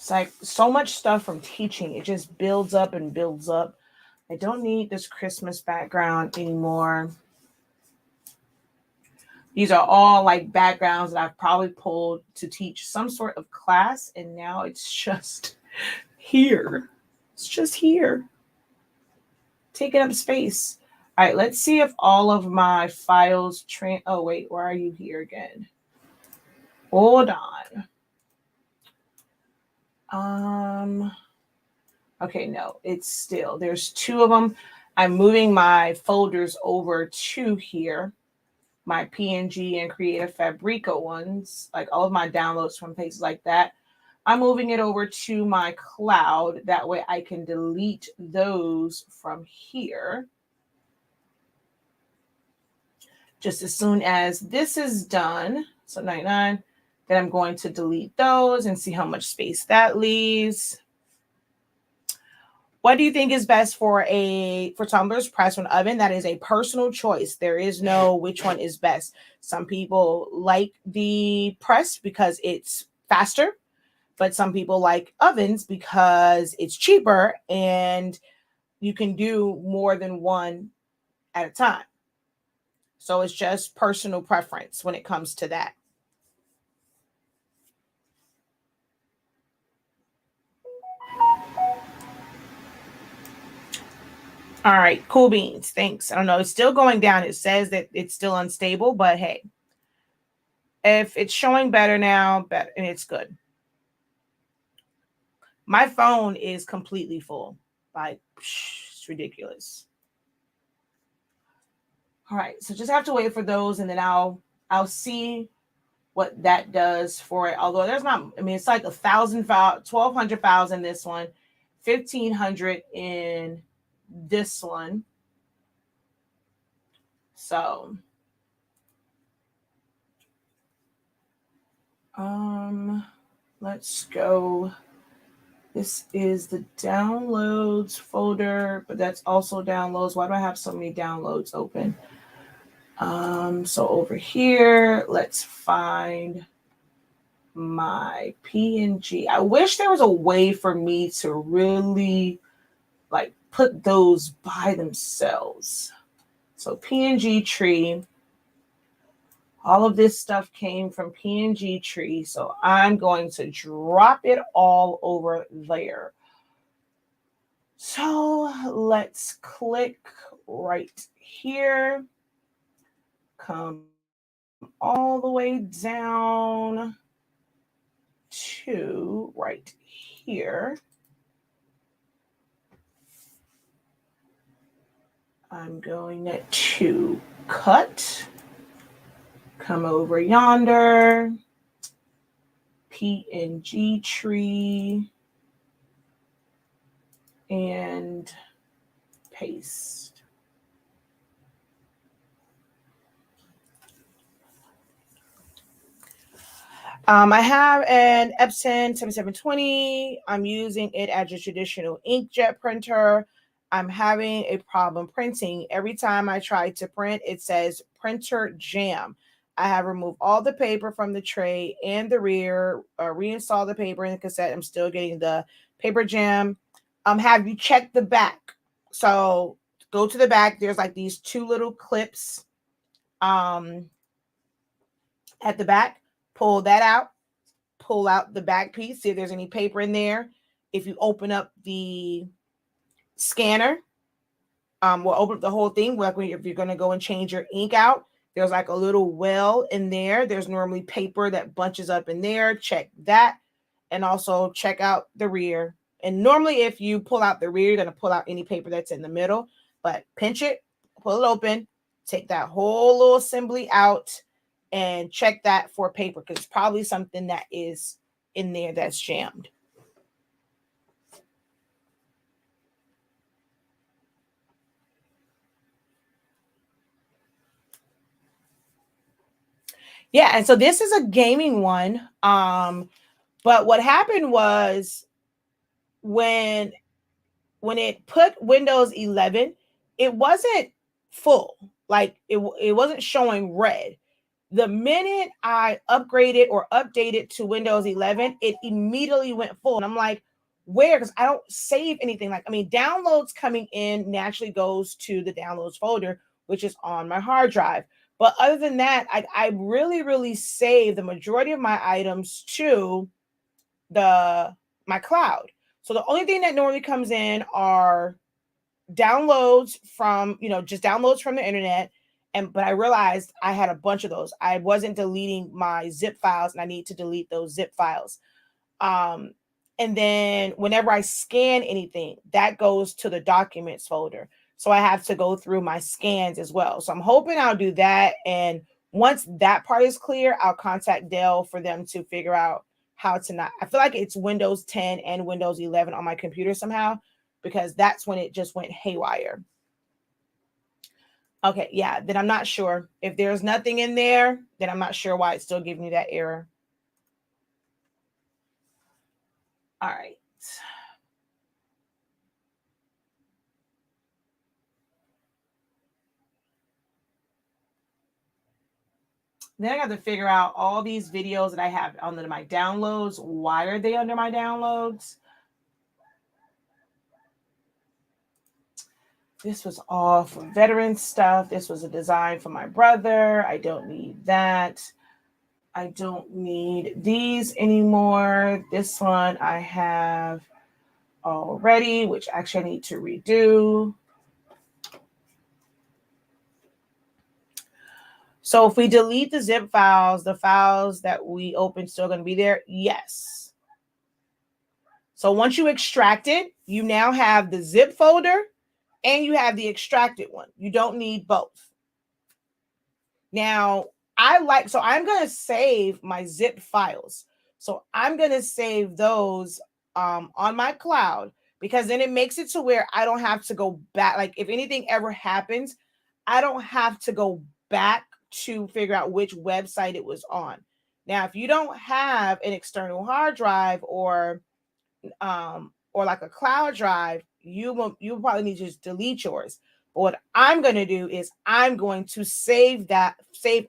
It's like so much stuff from teaching. It just builds up and builds up. I don't need this Christmas background anymore. These are all like backgrounds that I've probably pulled to teach some sort of class, and now it's just here. It's just here, taking up space. All right, let's see if all of my files oh wait, where are you here again? Hold on. Okay, no, it's still, there's two of them. I'm moving my folders over to here. My PNG and Creative Fabrica ones, like all of my downloads from places like that. I'm moving it over to my cloud. That way I can delete those from here. Just as soon as this is done, so 99, then I'm going to delete those and see how much space that leaves. What do you think is best for tumbler's press or an oven? That is a personal choice. There is no which one is best. Some people like the press because it's faster, but some people like ovens because it's cheaper and you can do more than one at a time. So it's just personal preference when it comes to that. All right, cool beans. Thanks. I don't know. It's still going down. It says that it's still unstable, but hey, if it's showing better now, better, and it's good. My phone is completely full. Like, it's ridiculous. All right, so just have to wait for those, and then I'll see what that does for it. Although there's not, I mean, it's like 1,000 files, 1,200 files in this one, 1,500 in this one. So, let's go. This is the downloads folder, but that's also downloads. Why do I have so many downloads open? So over here, let's find my PNG. I wish there was a way for me to really like put those by themselves. So PNG tree, all of this stuff came from PNG tree. So I'm going to drop it all over there. So let's click right here, come all the way down to right here. I'm going to cut, come over yonder, PNG tree, and paste. I have an Epson 7720. I'm using it as a traditional inkjet printer. I'm having a problem printing. Every time I try to print, it says printer jam. I have removed all the paper from the tray and the rear, reinstalled the paper in the cassette. I'm still getting the paper jam. Have you checked the back? So go to the back. There's like these two little clips at the back. Pull that out. Pull out the back piece. See if there's any paper in there. If you open up the scanner, we'll open up the whole thing. Like if you're going to go and change your ink out, there's like a little well in there. There's normally paper that bunches up in there. Check that. And also check out the rear. And normally if you pull out the rear, you're going to pull out any paper that's in the middle. But pinch it, pull it open, take that whole little assembly out, and check that for paper because it's probably something that is in there that's jammed. Yeah, and so this is a gaming one. But what happened was when it put Windows 11, it wasn't full. Like it wasn't showing red. The minute I upgraded or updated to Windows 11, it immediately went full. And I'm like, where? Because I don't save anything. Like, I mean, downloads coming in naturally goes to the downloads folder, which is on my hard drive. But other than that, I really, really save the majority of my items to my cloud. So the only thing that normally comes in are downloads from, just downloads from the internet. But I realized I had a bunch of those. I wasn't deleting my zip files, and I need to delete those zip files. um and then whenever I scan anything, that goes to the documents folder, so I have to go through my scans as well. So I'm hoping I'll do that, and once that part is clear, I'll contact Dell for them to figure out how to not. I feel like it's Windows 10 and Windows 11 on my computer somehow, because that's when it just went haywire. Okay, yeah, then I'm not sure. If there's nothing in there, then I'm not sure why it's still giving me that error. All right. Then I got to figure out all these videos that I have under my downloads. Why are they under my downloads? This was all for veteran stuff. This was a design for my brother. I don't need that. I don't need these anymore. This one I have already, which actually I need to redo. So if we delete the zip files, the files that we opened still going to be there? Yes. So once you extract it, you now have the zip folder and you have the extracted one. You don't need both. Now, so I'm going to save my zip files. So I'm going to save those on my cloud, because then it makes it to where I don't have to go back. Like if anything ever happens, I don't have to go back to figure out which website it was on. Now, if you don't have an external hard drive or like a cloud drive, you probably need to just delete yours. But what I'm going to do is I'm going to save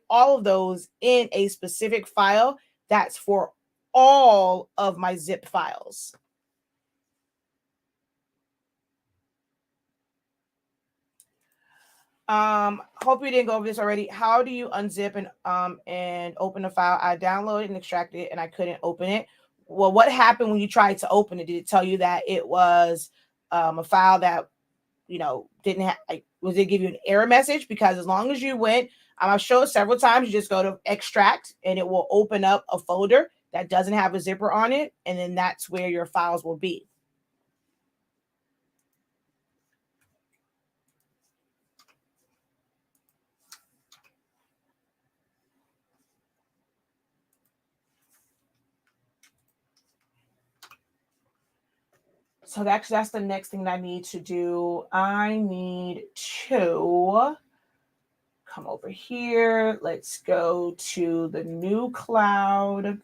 all of those in a specific file that's for all of my zip files. Hope you didn't go over this already. How do you unzip and open a file? I downloaded and extracted it and I couldn't open it. Well, what happened when you tried to open it? Did it tell you that it was a file that didn't have, like, was it give you an error message? Because as long as you went, I've showed several times, you just go to extract and it will open up a folder that doesn't have a zipper on it, and then that's where your files will be. So that's the next thing that I need to do. I need to come over here. Let's go to the new cloud.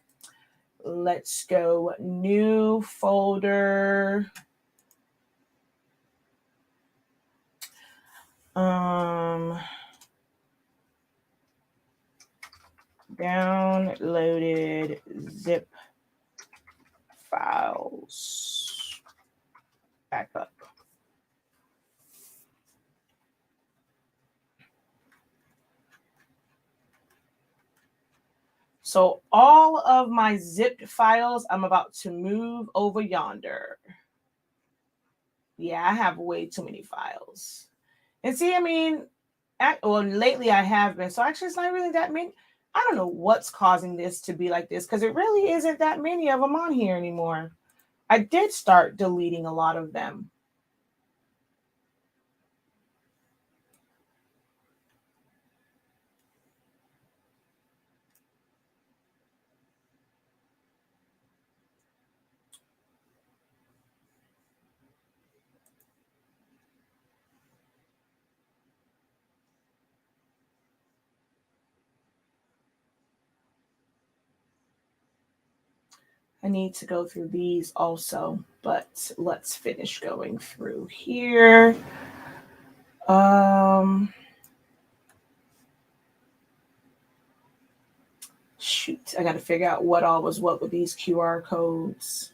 Let's go new folder. Downloaded zip files. Back up. So all of my zipped files, I'm about to move over yonder. Yeah, I have way too many files. And see, I mean, lately I have been. So actually, it's not really that many. I don't know what's causing this to be like this, because it really isn't that many of them on here anymore. I did start deleting a lot of them. I need to go through these also, but let's finish going through here. shoot, I got to figure out what all was what with these QR codes.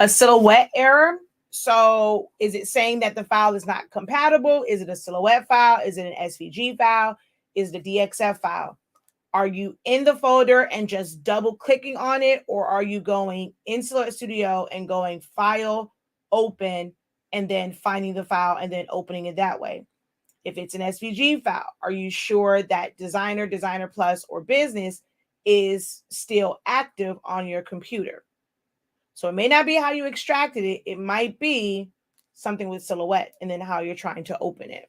A silhouette error. So is it saying that the file is not compatible? Is it a silhouette file? Is it an SVG file? Is it a DXF file? Are you in the folder and just double clicking on it? Or are you going in Silhouette Studio and going File, Open, and then finding the file and then opening it that way? If it's an SVG file, are you sure that Designer, Designer Plus, or Business is still active on your computer? So it may not be how you extracted it. It might be something with Silhouette and then how you're trying to open it.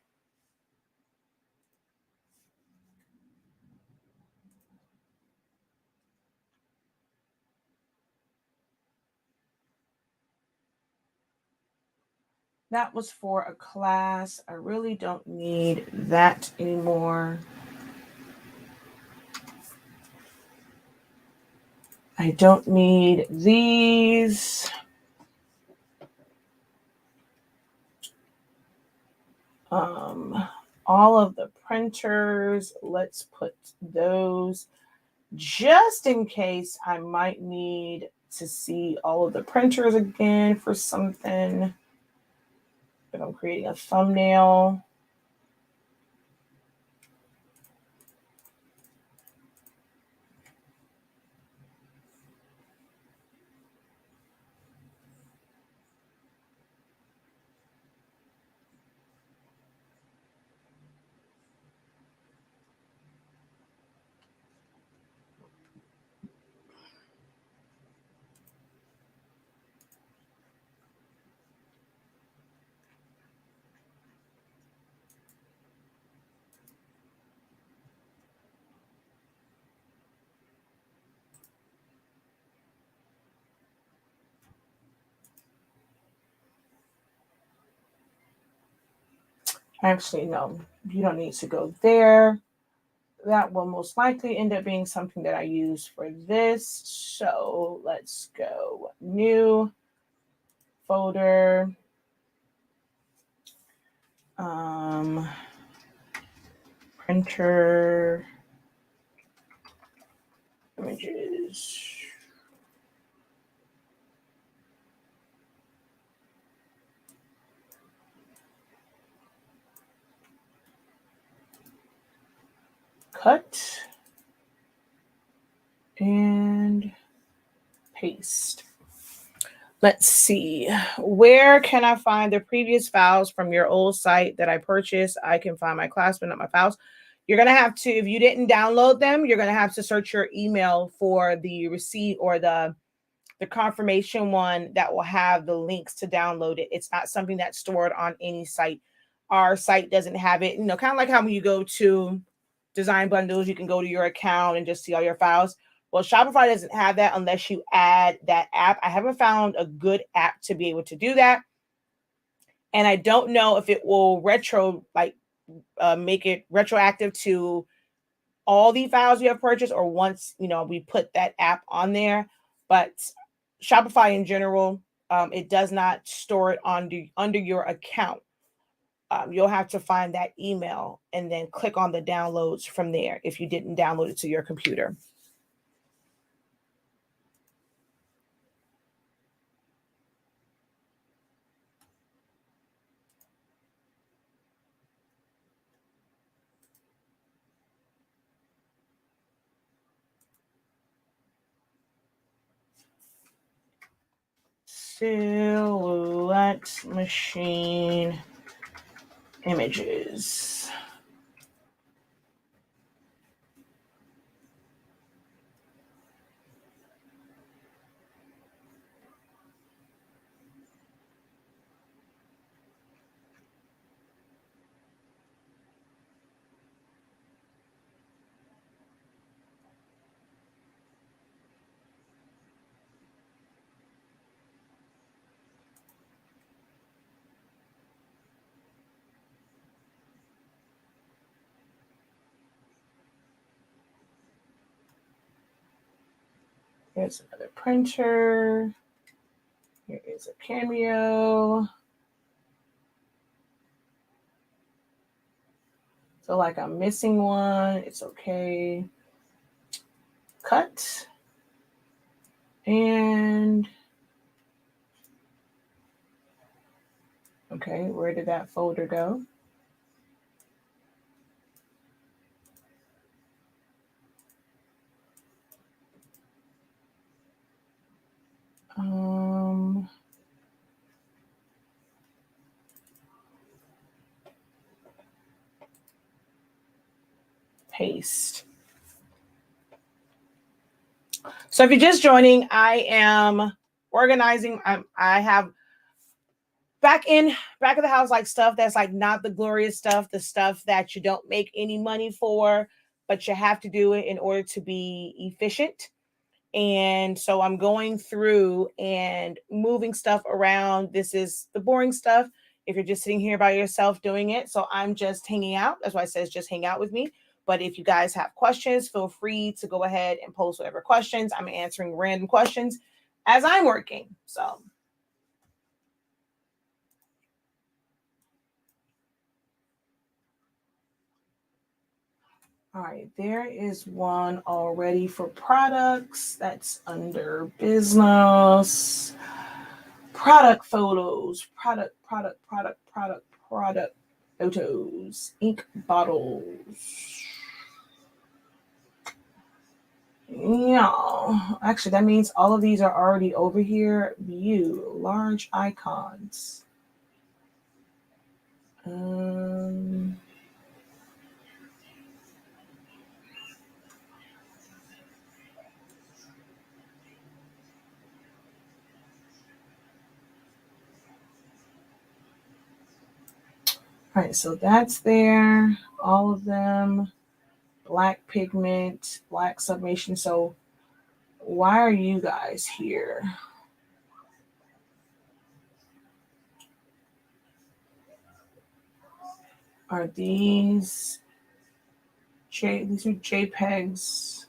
That was for a class. I really don't need that anymore. I don't need these. All of the printers, let's put those just in case I might need to see all of the printers again for something. If I'm creating a thumbnail. Actually, no, you don't need to go there. That will most likely end up being something that I use for this. So let's go new folder. Printer images. Cut and paste. Let's see. Where can I find the previous files from your old site that I purchased? I can find my class, but not my files. You're going to have to, if you didn't download them, you're going to have to search your email for the receipt or the confirmation one that will have the links to download it. It's not something that's stored on any site. Our site doesn't have it. You know, kind of like how when you go to Design Bundles, you can go to your account and just see all your files. Well, Shopify doesn't have that unless you add that app. I haven't found a good app to be able to do that. And I don't know if it will make it retroactive to all the files you have purchased or once, we put that app on there. But Shopify in general, it does not store it under your account. You'll have to find that email and then click on the downloads from there if you didn't download it to your computer. Silhouette machine images. Here's another printer. Here is a cameo. So like I'm missing one. It's okay. Cut. And okay, where did that folder go? Paste. So if you're just joining, I am organizing. I have back of the house like stuff that's like not the glorious stuff, the stuff that you don't make any money for, but you have to do it in order to be efficient. And so I'm going through and moving stuff around. This is the boring stuff if you're just sitting here by yourself doing it. So I'm just hanging out. That's why it says just hang out with me. But if you guys have questions, feel free to go ahead and post whatever questions. I'm answering random questions as I'm working. So all right, there is one already for products. That's under business. Product photos, product photos, ink bottles. Yeah, actually, that means all of these are already over here. View large icons. All right, so that's there. All of them. Black pigment, black sublimation. So why are you guys here? Are these these are JPEGs?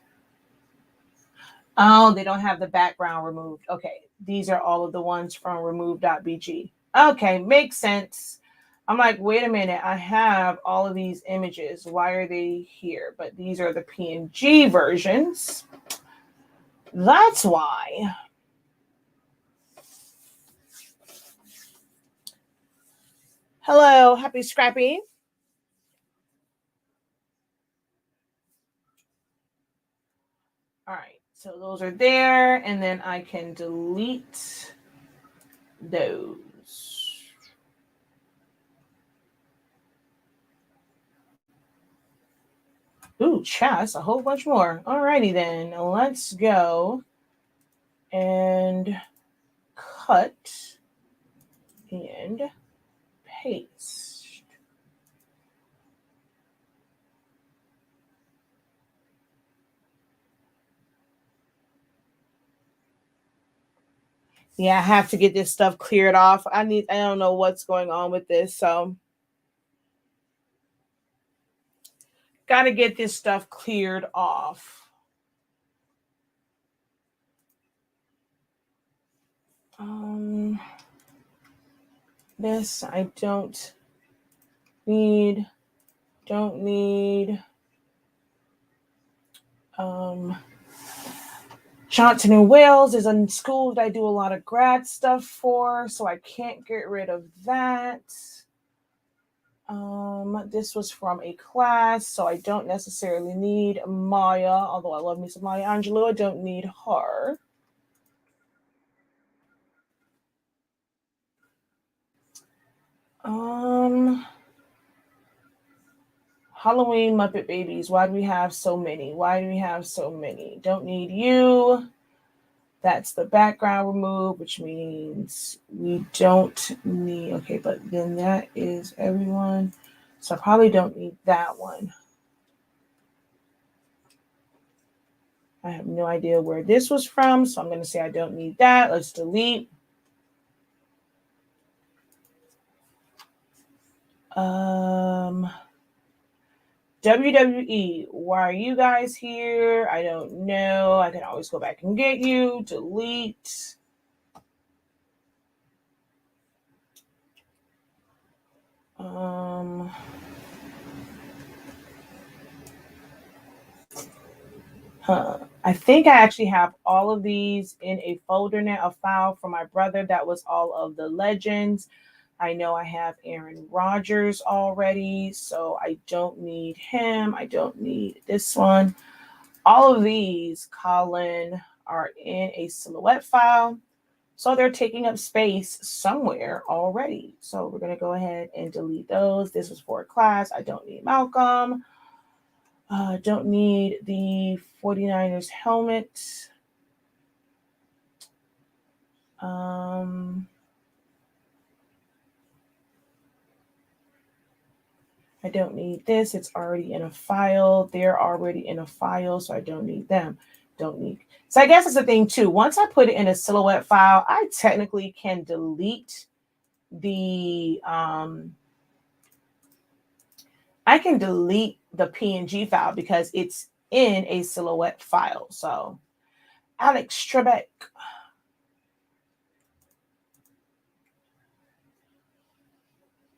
Oh, they don't have the background removed. Okay, these are all of the ones from remove.bg. Okay, makes sense. I'm like, wait a minute, I have all of these images. Why are they here? But these are the PNG versions. That's why. Hello, happy Scrappy. All right, so those are there, and then I can delete those. Ooh, chess, a whole bunch more. Alrighty then, let's go and cut and paste. Yeah, I have to get this stuff cleared off. I don't know what's going on with this, so got to get this stuff cleared off. This I don't need. Johnson and Wales is a school that I do a lot of grad stuff for, so I can't get rid of that. This was from a class, so I don't necessarily need Maya, although I love me some Maya Angelou. I don't need her. Halloween Muppet Babies. Why do we have so many? Don't need you. That's the background remove, which means we don't need, okay, but then that is everyone. So I probably don't need that one. I have no idea where this was from, so I'm going to say I don't need that. Let's delete. WWE, why are you guys here? I don't know. I can always go back and get you. Delete. I think I actually have all of these in a folder now, a file for my brother. That was all of the legends. I know I have Aaron Rodgers already, so I don't need him. I don't need this one. All of these, Colin, are in a silhouette file. So they're taking up space somewhere already. So we're going to go ahead and delete those. This was for a class. I don't need Malcolm. Don't need the 49ers helmet. Um, I don't need this. It's already in a file. They're already in a file, so I don't need them. Don't need. So I guess it's the thing too. Once I put it in a silhouette file, I technically can delete the I can delete the PNG file because it's in a silhouette file. So Alex Trebek.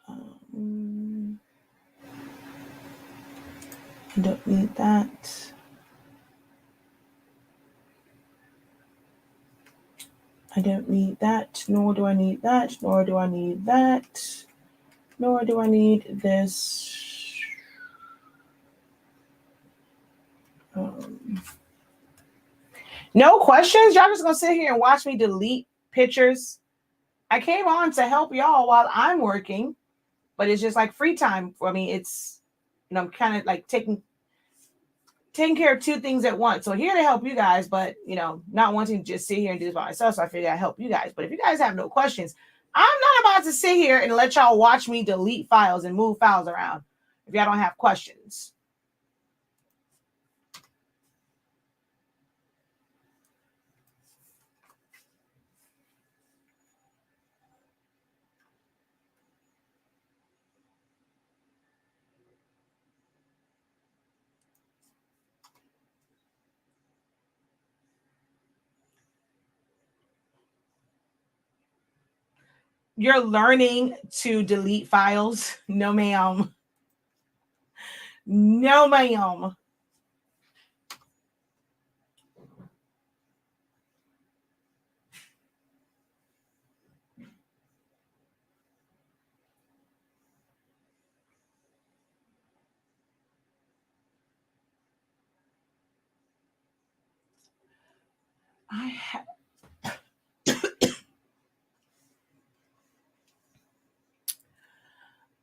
I don't need that. I don't need that, nor do I need that, nor do I need that, nor do I need this. No questions? Y'all just gonna sit here and watch me delete pictures? I came on to help y'all while I'm working, but it's just like free time for me. It's, I'm kind of like taking care of two things at once. So here to help you guys, but not wanting to just sit here and do this by myself. So I figured I'd help you guys. But if you guys have no questions, I'm not about to sit here and let y'all watch me delete files and move files around if y'all don't have questions. You're learning to delete files? No, ma'am. No, ma'am. I have.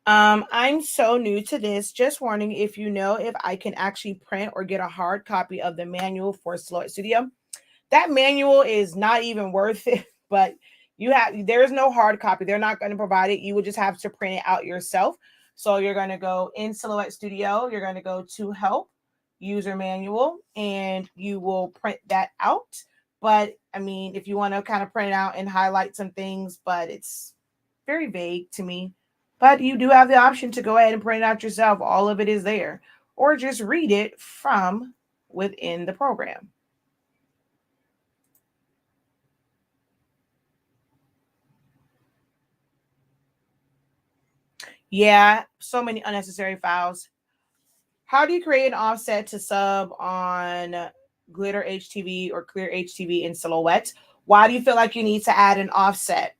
I'm so new to this. Just warning, if you know if I can actually print or get a hard copy of the manual for Silhouette Studio. That manual is not even worth it, but there's no hard copy. They're not going to provide it. You would just have to print it out yourself. So you're going to go in Silhouette Studio, you're going to go to help, user manual, and you will print that out. But I mean, if you want to kind of print it out and highlight some things, but it's very vague to me. But you do have the option to go ahead and print it out yourself. All of it is there, or just read it from within the program. Yeah, so many unnecessary files. How do you create an offset to sub on Glitter HTV or Clear HTV in Silhouette? Why do you feel like you need to add an offset?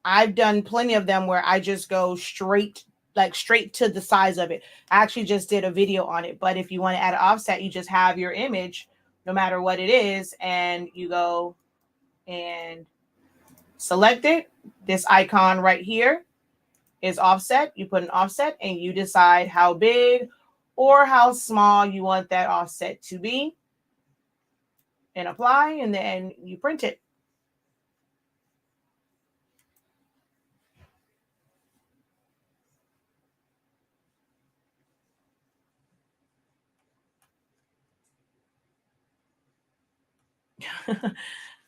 I've done plenty of them where I just go straight to the size of it. I actually just did a video on it. But if you want to add an offset, you just have your image, no matter what it is, and you go and select it. This icon right here is offset. You put an offset and you decide how big or how small you want that offset to be and apply, and then you print it.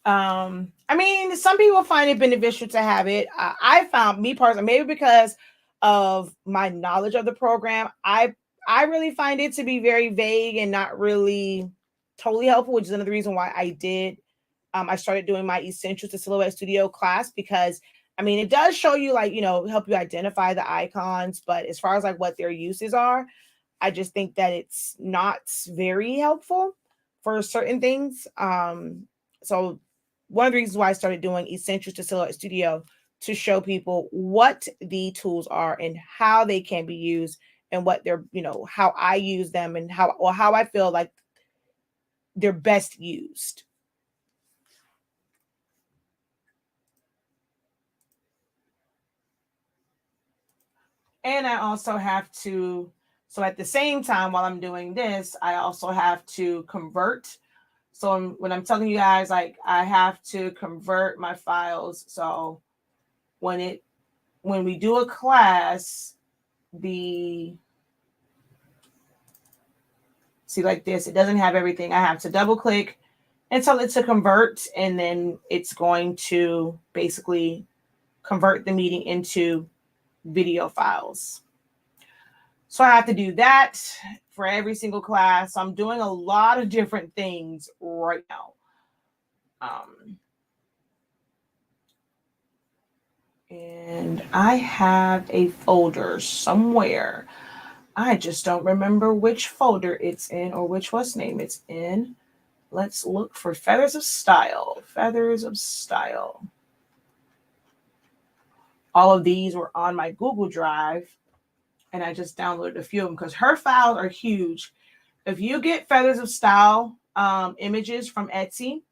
I mean, some people find it beneficial to have it. I found, me personally, maybe because of my knowledge of the program, I really find it to be very vague and not really totally helpful, which is another reason why I started doing my Essentials to Silhouette Studio class, because I mean, it does show you, like, help you identify the icons, but as far as like what their uses are, I just think that it's not very helpful for certain things. So one of the reasons why I started doing Essentials to Silhouette Studio to show people what the tools are and how they can be used and what they're, how I use them and how I feel like they're best used. And I also have to, so at the same time while I'm doing this, I also have to convert. So when I'm telling you guys, like, I have to convert my files. So when we do a class, see, like this, it doesn't have everything. I have to double click and tell it to convert, and then it's going to basically convert the meeting into video files. So I have to do that for every single class. I'm doing a lot of different things right now. And I have a folder somewhere. I just don't remember which folder it's in or which name it's in. Let's look for Feathers of Style. Feathers of Style. All of these were on my Google Drive, and I just downloaded a few of them because her files are huge. If you get Feathers of Style images from Etsy,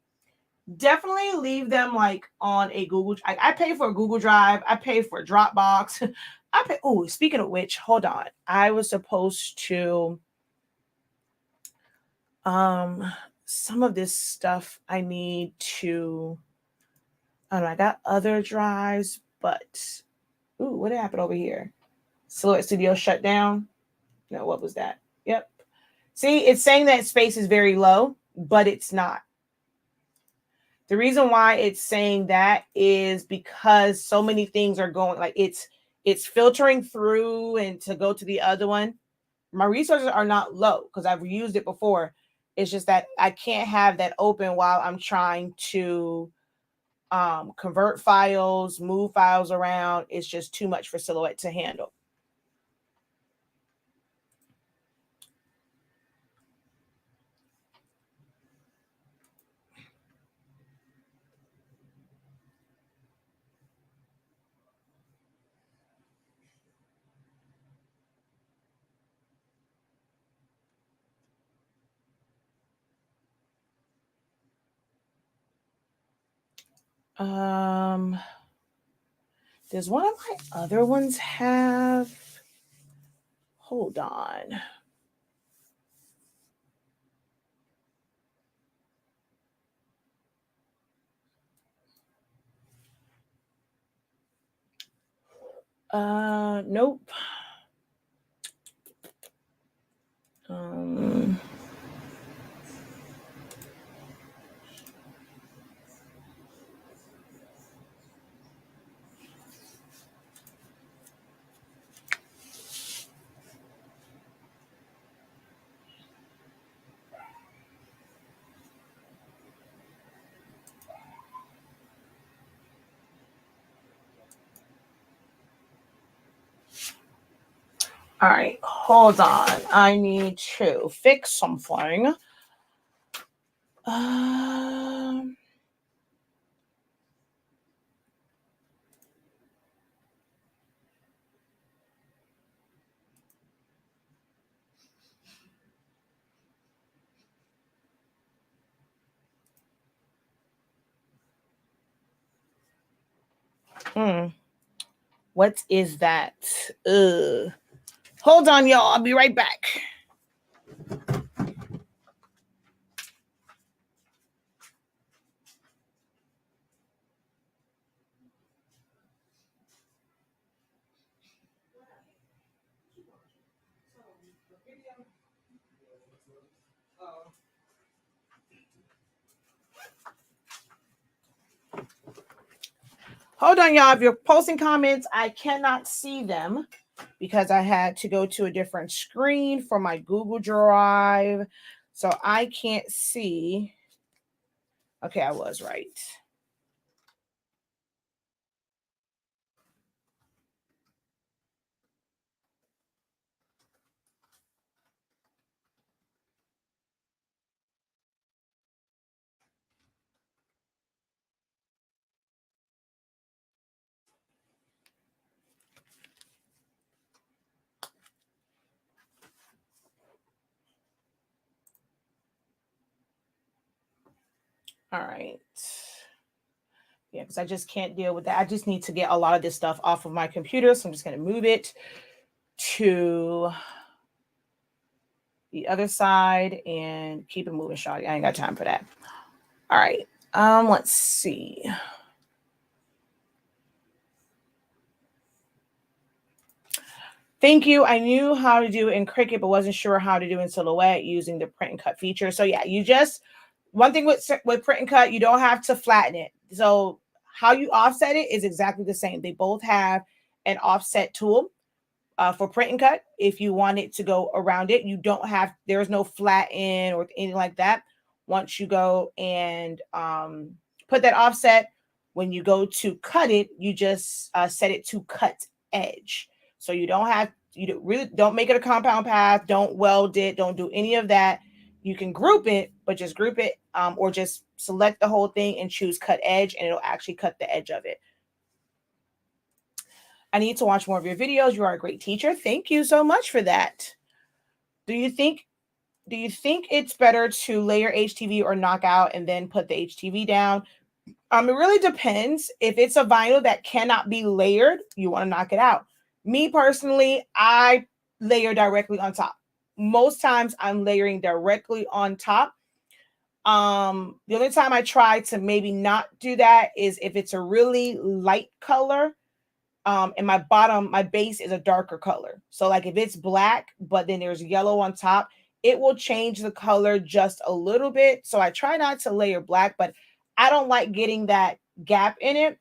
definitely leave them like on a Google. I pay for a Google Drive. I pay for a Dropbox. Oh, speaking of which, hold on. I was supposed to some of this stuff I need to, I don't know, I got other drives, but what happened over here? Silhouette Studio shut down. No, what was that? Yep. See, it's saying that space is very low, but it's not. The reason why it's saying that is because so many things are going, like it's filtering through and to go to the other one. My resources are not low because I've used it before. It's just that I can't have that open while I'm trying to convert files, move files around. It's just too much for Silhouette to handle. Does one of my other ones have? Hold on. Nope. All right, hold on. I need to fix something. What is that? Hold on, y'all. I'll be right back. Hold on, y'all. If you're posting comments, I cannot see them because I had to go to a different screen for my Google Drive. So I can't see. Okay, I was right. All right. Yeah, because I just can't deal with that. I just need to get a lot of this stuff off of my computer. So I'm just going to move it to the other side and keep it moving, shawty. I ain't got time for that. All right. Let's see. Thank you. I knew how to do it in Cricut, but wasn't sure how to do in Silhouette using the print and cut feature. So yeah, you just one thing with print and cut, you don't have to flatten it. So how you offset it is exactly the same. They both have an offset tool. For print and cut, if you want it to go around it, you don't have, there's no flatten or anything like that. Once you go and put that offset, when you go to cut it, you just set it to cut edge. So you don't have, really don't make it a compound path, don't weld it, don't do any of that. You can group it, but just group it or just select the whole thing and choose cut edge, and it'll actually cut the edge of it. I need to watch more of your videos. You are a great teacher. Thank you so much for that. Do you think it's better to layer HTV or knock out and then put the HTV down? It really depends. If it's a vinyl that cannot be layered, you want to knock it out. Me personally, I layer directly on top. Most times I'm layering directly on top. The only time I try to maybe not do that is if it's a really light color. And my base is a darker color. So like if it's black, but then there's yellow on top, it will change the color just a little bit. So I try not to layer black, but I don't like getting that gap in it.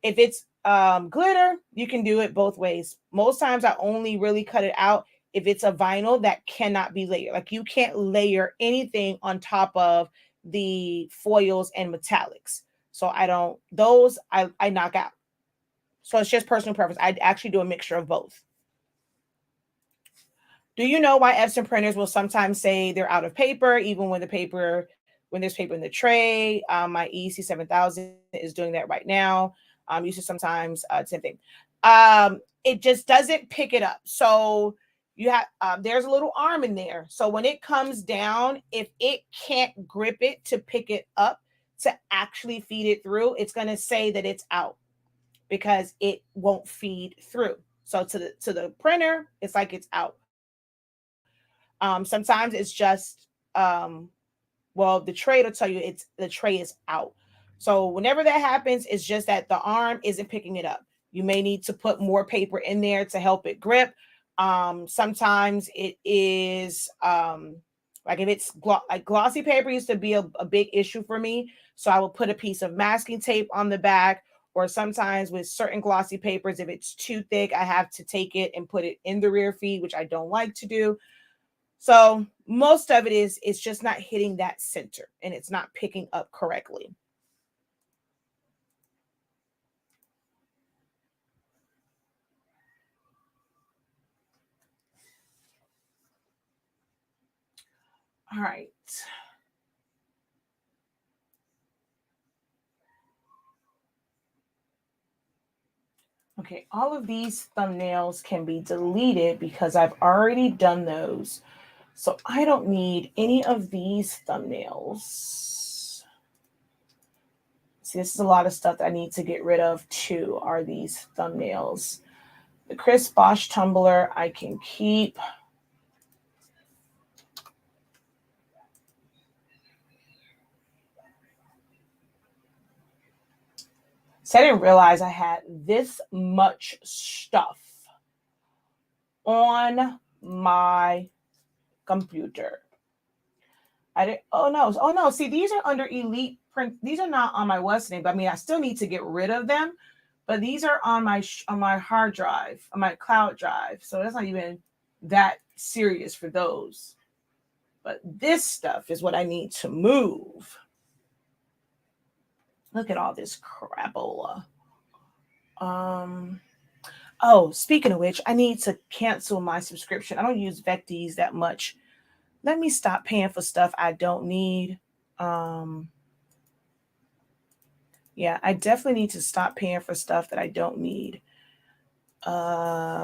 If it's glitter, you can do it both ways. Most times I only really cut it out if it's a vinyl that cannot be layered. Like you can't layer anything on top of the foils and metallics. So I knock out. So it's just personal preference. I actually do a mixture of both. Do you know why Epson printers will sometimes say they're out of paper, even when there's paper in the tray? My EC 7000 is doing that right now. Usually sometimes same thing. It just doesn't pick it up. So you have there's a little arm in there. So when it comes down, if it can't grip it to pick it up to actually feed it through, it's going to say that it's out, because it won't feed through. So to the printer, it's like it's out. Sometimes it's just the tray will tell you the tray is out. So whenever that happens, it's just that the arm isn't picking it up. You may need to put more paper in there to help it grip. Sometimes it is like if it's like glossy paper used to be a big issue for me. So I will put a piece of masking tape on the back. Or sometimes with certain glossy papers, if it's too thick, I have to take it and put it in the rear feed, which I don't like to do. So most of it is, it's just not hitting that center and it's not picking up correctly. All right. Okay, all of these thumbnails can be deleted because I've already done those. So I don't need any of these thumbnails. See, this is a lot of stuff that I need to get rid of too, are these thumbnails. The Chris Bosch tumbler I can keep. So I didn't realize I had this much stuff on my computer. I didn't. Oh no. See, these are under Elite Print. These are not on my what's name. But I mean, I still need to get rid of them. But these are on my hard drive, on my cloud drive. So that's not even that serious for those. But this stuff is what I need to move. Look at all this crapola. Oh, speaking of which, I need to cancel my subscription. I don't use Vectees that much. Let me stop paying for stuff I don't need. Yeah, I definitely need to stop paying for stuff that I don't need. Vectees.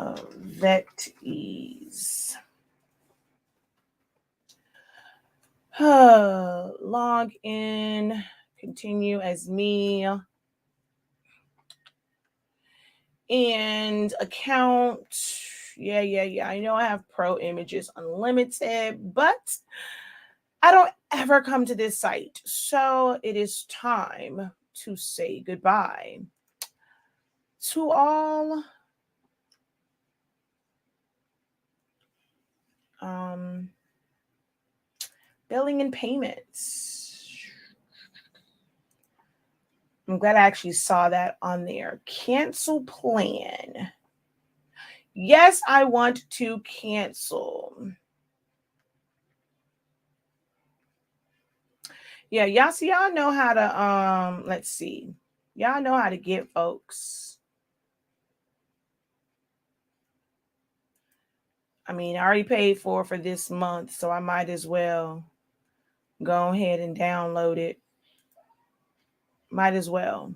Log in. continue as me. And account. Yeah. I know I have Pro Images Unlimited, but I don't ever come to this site. So it is time to say goodbye to all. Billing and payments. I'm glad I actually saw that on there. Cancel plan. Yes, I want to cancel. Yeah, y'all know how to let's see. Y'all know how to get folks. I mean, I already paid for this month, so I might as well go ahead and download it. Might as well.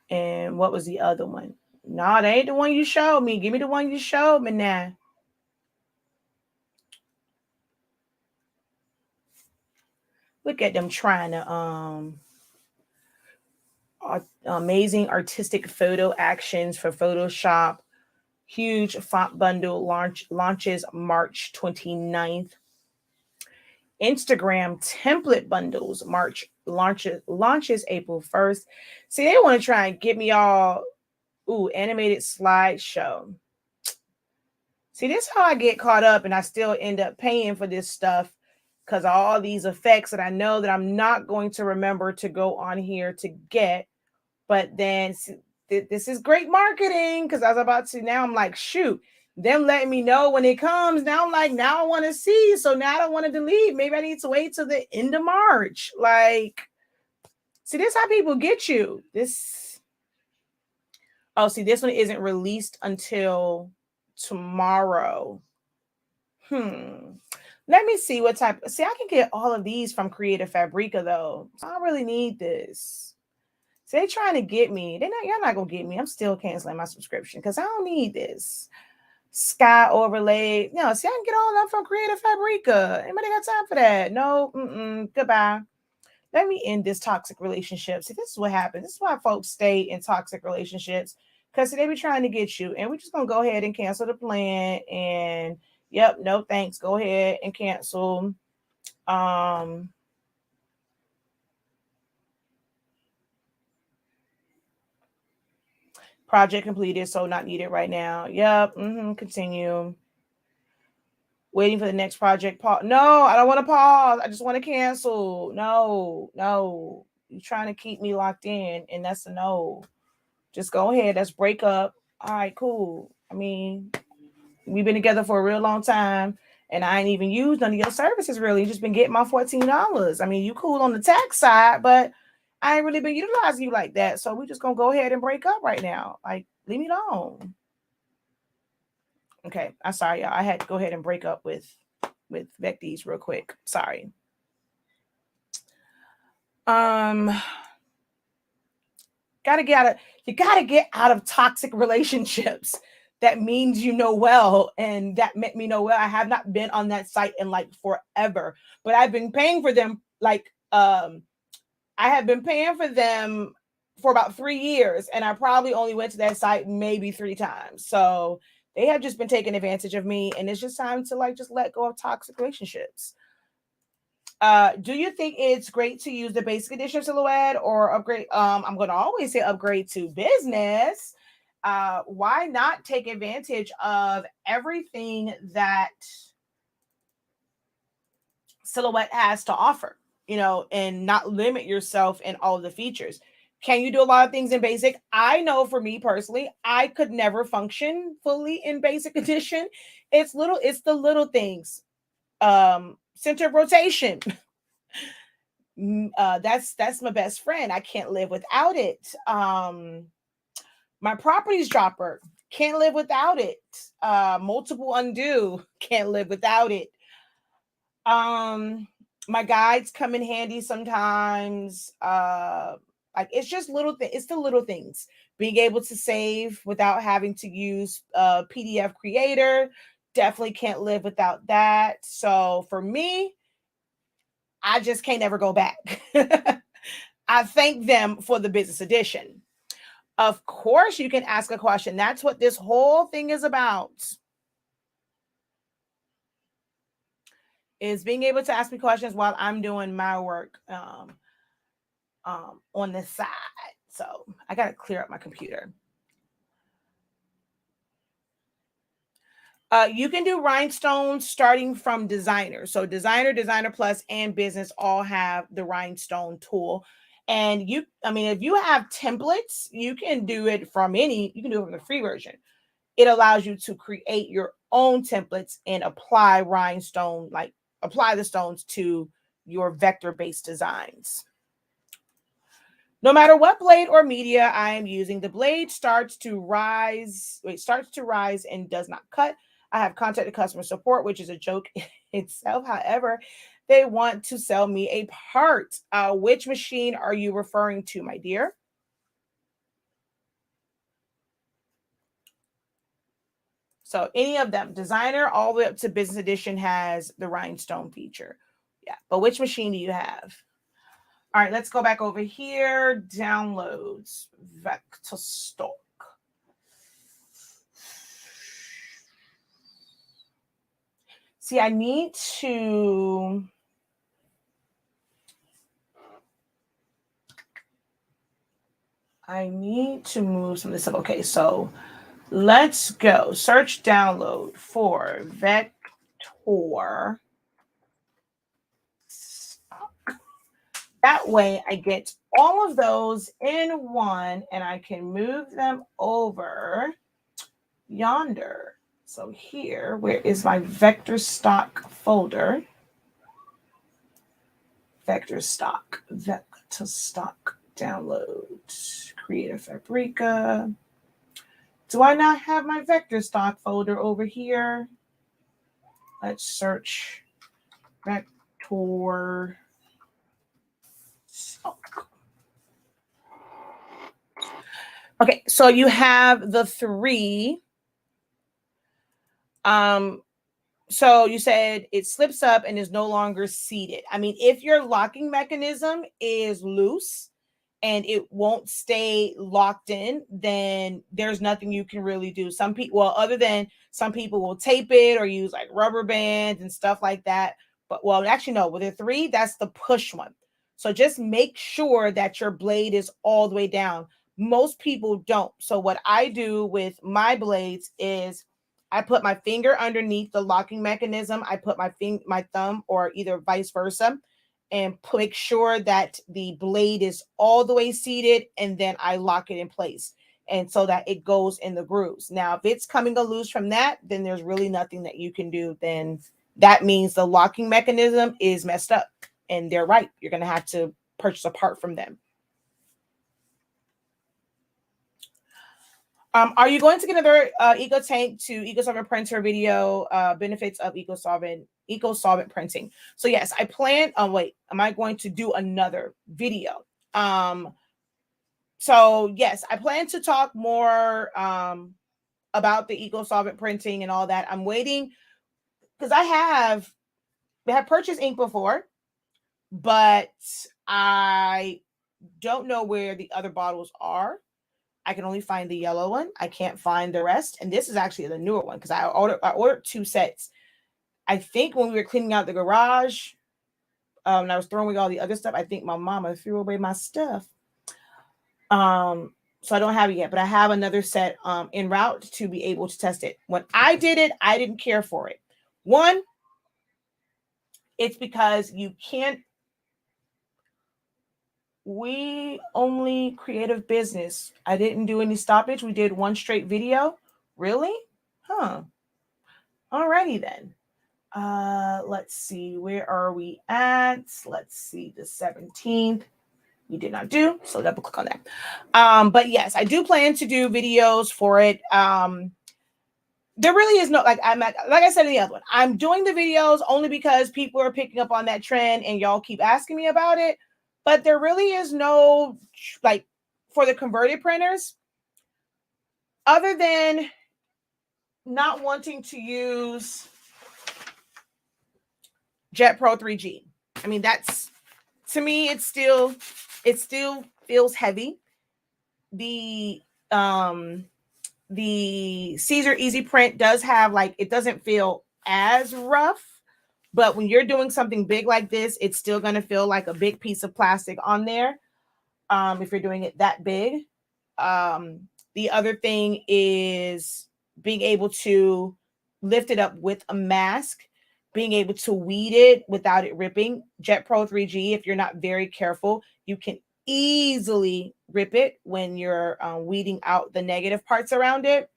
And what was the other one? No, that ain't the one you showed me. Give me the one you showed me now. Look at them trying to amazing artistic photo actions for Photoshop. Huge font bundle launches March 29th. Instagram template bundles launches April 1st. See, they want to try and get me all animated slideshow. See, this is how I get caught up and I still end up paying for this stuff because of all these effects that I know that I'm not going to remember to go on here to get. But then this is great marketing because I was about to, now I'm like, shoot, them letting me know when it comes. Now I'm like, now I want to see. So now I don't want to delete. Maybe I need to wait till the end of March. Like, see, this is how people get you. This one isn't released until tomorrow. Let me see what type. See, I can get all of these from Creative Fabrica though. So I don't really need this. So they trying to get me. Y'all not gonna get me. I'm still canceling my subscription because I don't need this. Sky overlay. No, see, I can get all of them from Creative Fabrica. Anybody got time for that? No, goodbye. Let me end this toxic relationship. See, this is what happens. This is why folks stay in toxic relationships. Because they be trying to get you. And we're just gonna go ahead and cancel the plan. And yep, no thanks. Go ahead and cancel. Project completed, so not needed right now. Yep. Continue. Waiting for the next project. No, I don't want to pause. I just want to cancel. No. You're trying to keep me locked in, and that's a no. Just go ahead. Let's break up. All right, cool. I mean, we've been together for a real long time, and I ain't even used none of your services really. You just been getting my $14. I mean, you cool on the tax side, but I ain't really been utilizing you like that. So we're just gonna go ahead and break up right now. Like, leave me alone. Okay, I'm sorry, y'all. I had to go ahead and break up with Vecties real quick. Sorry. You gotta get out of toxic relationships. That means you know well, and that meant me know well. I have not been on that site in like forever, but I've been paying for them I have been paying for them for about 3 years, and I probably only went to that site maybe 3 times. So they have just been taking advantage of me, and it's just time to just let go of toxic relationships. Do you think it's great to use the basic edition silhouette or upgrade? I'm going to always say upgrade to business. Why not take advantage of everything that silhouette has to offer, and not limit yourself in all of the features? Can you do a lot of things in basic? I know for me personally, I could never function fully in basic edition. It's the little things. Center of rotation. That's my best friend. I can't live without it. My properties dropper, can't live without it. Multiple undo, can't live without it. My guides come in handy sometimes. It's just it's the little things. Being able to save without having to use PDF Creator, definitely can't live without that. So for me, I just can't ever go back. I thank them for the business edition. Of course, you can ask a question. That's what this whole thing is about. Is being able to ask me questions while I'm doing my work on the side. So I got to clear up my computer. You can do rhinestones starting from designer. So designer, designer plus, and business all have the rhinestone tool. And if you have templates, you can do it from you can do it from the free version. It allows you to create your own templates and apply apply the stones to your vector-based designs. No matter what blade or media I am using, the blade starts to rise and does not cut. I have contacted customer support, which is a joke itself. However, they want to sell me a part. Which machine are you referring to, my dear? So any of them, designer all the way up to business edition, has the rhinestone feature. Yeah, but which machine do you have? All right, let's go back over here. Downloads, vector stock. See, I need to move some of this up. Okay, so let's go search download for vector stock. That way I get all of those in one and I can move them over yonder. So here, where is my vector stock folder? Vector stock download, Creative Fabrica. Do I not have my vector stock folder over here? Let's search vector stock. Okay, so you have the three. So you said it slips up and is no longer seated. I mean, if your locking mechanism is loose and it won't stay locked in, then there's nothing you can really do. Other than some people will tape it or use like rubber bands and stuff like that. But actually, no, with the three, that's the push one. So just make sure that your blade is all the way down. Most people don't. So what I do with my blades is I put my finger underneath the locking mechanism. I put my thumb, or either vice versa, and make sure that the blade is all the way seated, and then I lock it in place, and so that it goes in the grooves. Now, if it's coming loose from that, then there's really nothing that you can do. Then that means the locking mechanism is messed up, and they're right. You're going to have to purchase a part from them. Are you going to get another EcoTank to EcoSolvent printer video? Benefits of EcoSolvent printing. So yes, I plan. Am I going to do another video? So yes, I plan to talk more about the EcoSolvent printing and all that. I'm waiting because I have purchased ink before, but I don't know where the other bottles are. I can only find the yellow one. I can't find the rest. And this is actually the newer one because I ordered 2 sets. I think when we were cleaning out the garage, and I was throwing away all the other stuff, I think my mama threw away my stuff. So I don't have it yet, but I have another set en route to be able to test it. When I did it, I didn't care for it. One, it's because we only creative business. I didn't do any stoppage. We did one straight video. Really? Huh. Alrighty then. Let's see. Where are we at? Let's see. The 17th. We did not do. So double click on that. But yes, I do plan to do videos for it. There really is no, like I said in the other one, I'm doing the videos only because people are picking up on that trend and y'all keep asking me about it. But there really is no, like, for the converted printers, other than not wanting to use Jet Pro 3G. I mean, that's, to me, it still feels heavy. The the Caesar Easy Print does have, like, it doesn't feel as rough, but when you're doing something big like this, it's still going to feel like a big piece of plastic on there. If you're doing it that big. The other thing is being able to lift it up with a mask, being able to weed it without it ripping. Jet Pro 3G, if you're not very careful, you can easily rip it when you're weeding out the negative parts around it.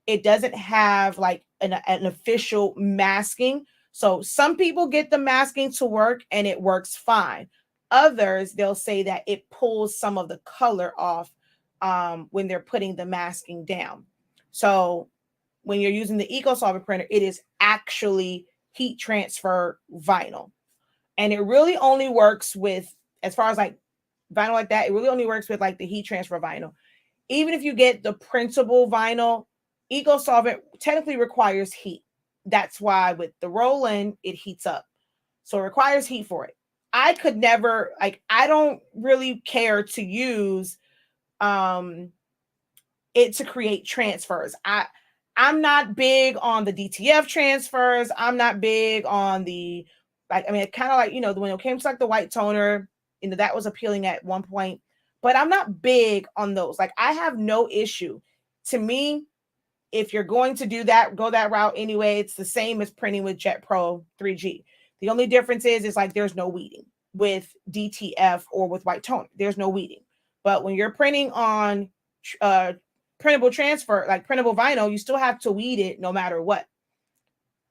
It doesn't have like an official masking. So some people get the masking to work and it works fine. Others, they'll say that it pulls some of the color off when they're putting the masking down. So when you're using the EcoSolvent printer, it is actually heat transfer vinyl. And it really only works with, as far as like vinyl like that, it really only works with like the heat transfer vinyl. Even if you get the printable vinyl, EcoSolvent technically requires heat. That's why with the roll-in, it heats up. So it requires heat for it. I could never, like, I don't really care to use it to create transfers. I'm not big on the DTF transfers. I'm not big on the, like, I mean, it kind of like, when it came to like the white toner, that was appealing at one point, but I'm not big on those. Like, I have no issue. To me, if you're going to do that, go that route anyway, it's the same as printing with Jet Pro 3G. The only difference is like there's no weeding with DTF or with white toner. There's no weeding. But when you're printing on printable transfer, like printable vinyl, you still have to weed it no matter what.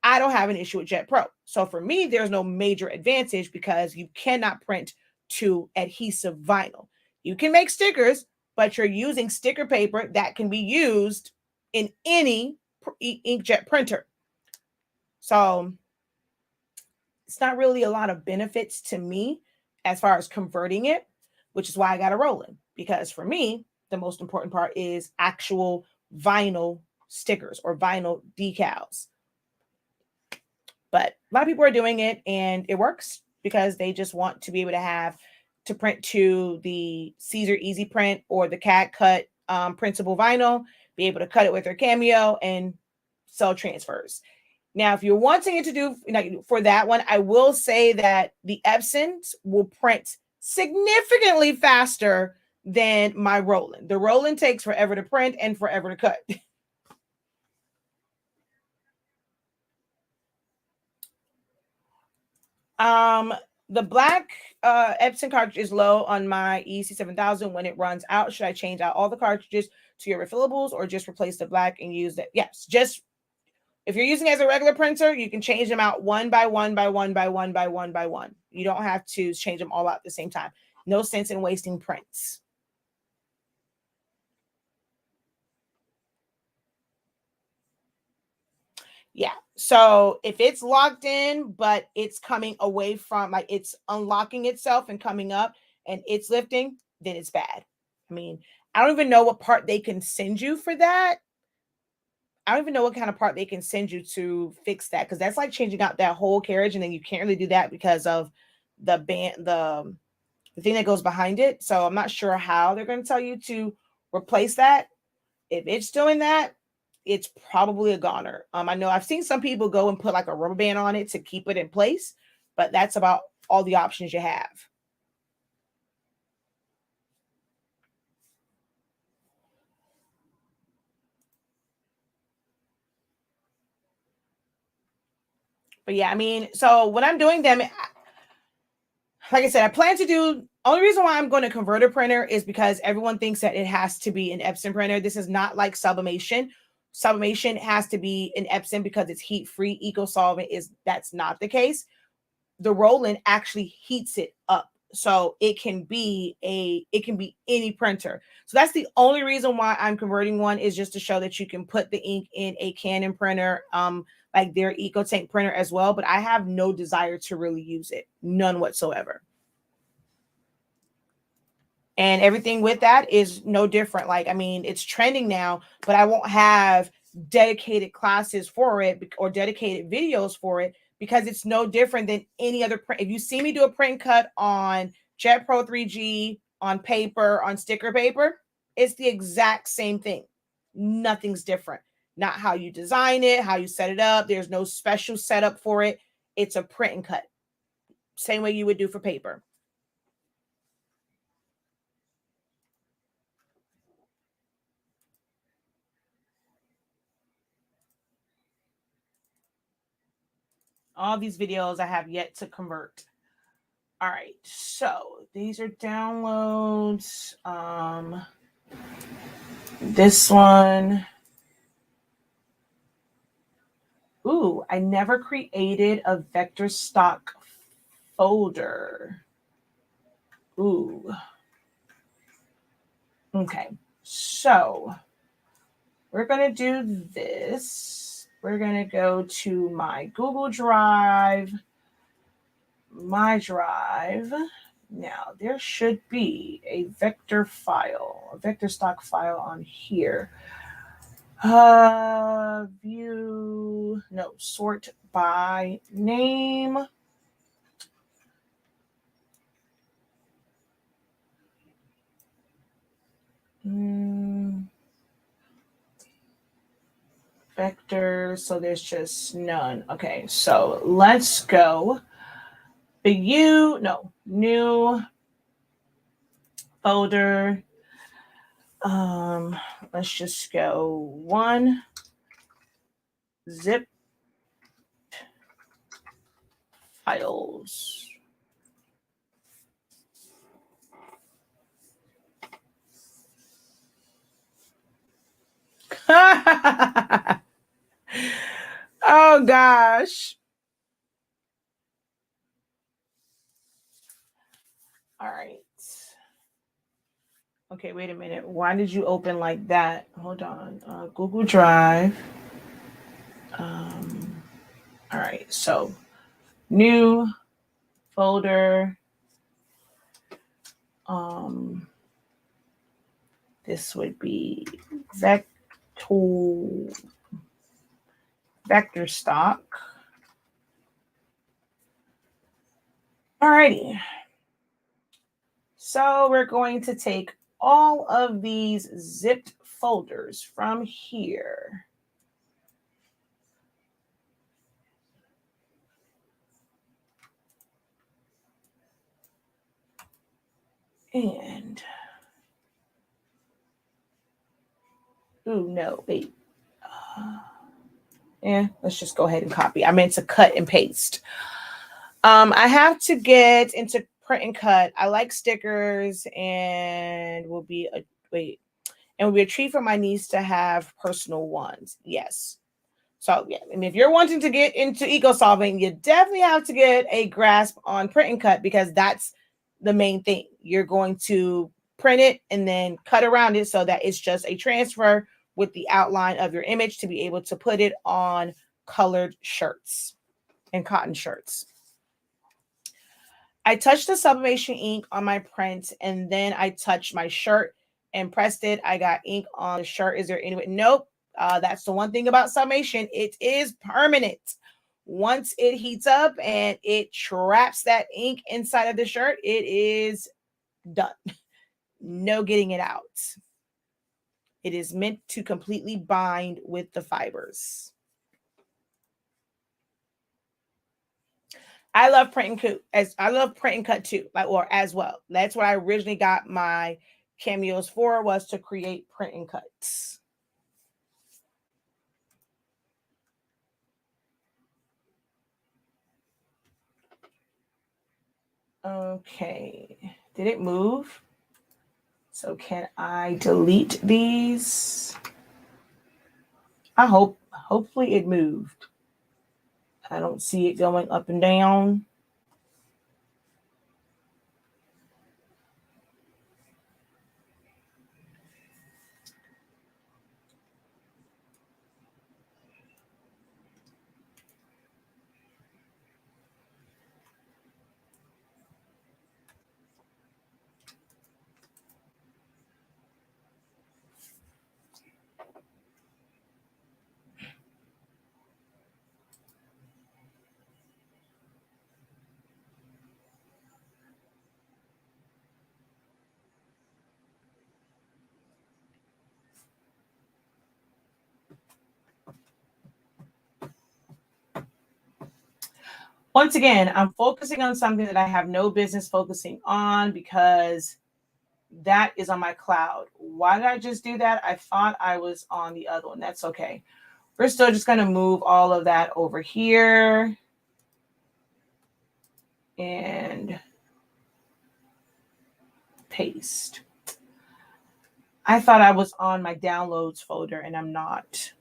I don't have an issue with Jet Pro. So for me, there's no major advantage because you cannot print to adhesive vinyl. You can make stickers, but you're using sticker paper that can be used in any inkjet printer. So it's not really a lot of benefits to me as far as converting it, which is why I got a roll-in. Because for me, the most important part is actual vinyl stickers or vinyl decals. But a lot of people are doing it and it works because they just want to be able to print to the Caesar Easy Print or the CAD Cut printable vinyl, be able to cut it with their Cameo and sell transfers. Now, if you're wanting it to do for that one, I will say that the Epsons will print significantly faster than my roll-in. The roll-in takes forever to print and forever to cut. The black Epson cartridge is low on my EC7000. When it runs out, should I change out all the cartridges to your refillables or just replace the black and use that? Yes, just if you're using it as a regular printer, you can change them out one by one by one by one by one by one. You don't have to change them all out at the same time. No sense in wasting prints. Yeah. So if it's locked in, but it's coming away from, like, it's unlocking itself and coming up and it's lifting, then it's bad. I mean, I don't even know what part they can send you for that. I don't even know what kind of part they can send you to fix that, because that's like changing out that whole carriage, and then you can't really do that because of the thing that goes behind it. So I'm not sure how they're going to tell you to replace that. If it's doing that, it's probably a goner. I know I've seen some people go and put like a rubber band on it to keep it in place, but that's about all the options you have. But yeah, I mean, so when I'm doing them, like I said, I plan to do, only reason why I'm going to convert a printer is because everyone thinks that it has to be an Epson printer. This is not like sublimation. Sublimation has to be an Epson because it's heat free. EcoSolvent that's not the case. The roll-in actually heats it up. So it can be any printer. So that's the only reason why I'm converting one, is just to show that you can put the ink in a Canon printer, like their EcoTank printer as well. But I have no desire to really use it. None whatsoever. And everything with that is no different. Like, I mean, it's trending now, but I won't have dedicated classes for it or dedicated videos for it because it's no different than any other print. If you see me do a print cut on Jet Pro 3G, on paper, on sticker paper, it's the exact same thing. Nothing's different. Not how you design it, how you set it up. There's no special setup for it. It's a print and cut. Same way you would do for paper. All these videos I have yet to convert. All right, so these are downloads. This one. Ooh, I never created a vector stock folder. Ooh. Okay, so we're going to do this. We're going to go to my Google Drive, my Drive. Now, there should be a vector file, a vector stock file on here. View, no, sort by name. Vector, so there's just none. Okay, so let's go. New folder. Let's just go one zip files. Oh gosh. All right. Okay, wait a minute. Why did you open like that? Hold on. Google Drive. All right. So, new folder. This would be vector stock. Alrighty. So we're going to take all of these zipped folders from here. And, ooh, no, wait. Let's just go ahead and copy. I meant to cut and paste. I have to get into print and cut. I like stickers, and will be a treat for my niece to have personal ones. Yes. So yeah, and if you're wanting to get into eco solving, you definitely have to get a grasp on print and cut, because that's the main thing. You're going to print it and then cut around it so that it's just a transfer with the outline of your image to be able to put it on colored shirts and cotton shirts. I touched the sublimation ink on my print, and then I touched my shirt and pressed it. I got ink on the shirt. Is there any way? Nope. That's the one thing about sublimation. It is permanent. Once it heats up and it traps that ink inside of the shirt, it is done. No getting it out. It is meant to completely bind with the fibers. I love print and cut too, as well. That's what I originally got my cameos for, was to create print and cuts. Okay, did it move? So can I delete these? Hopefully it moved. I don't see it going up and down. Once again, I'm focusing on something that I have no business focusing on because that is on my cloud. Why did I just do that? I thought I was on the other one. That's okay. We're still just going to move all of that over here. And paste. I thought I was on my downloads folder and I'm not.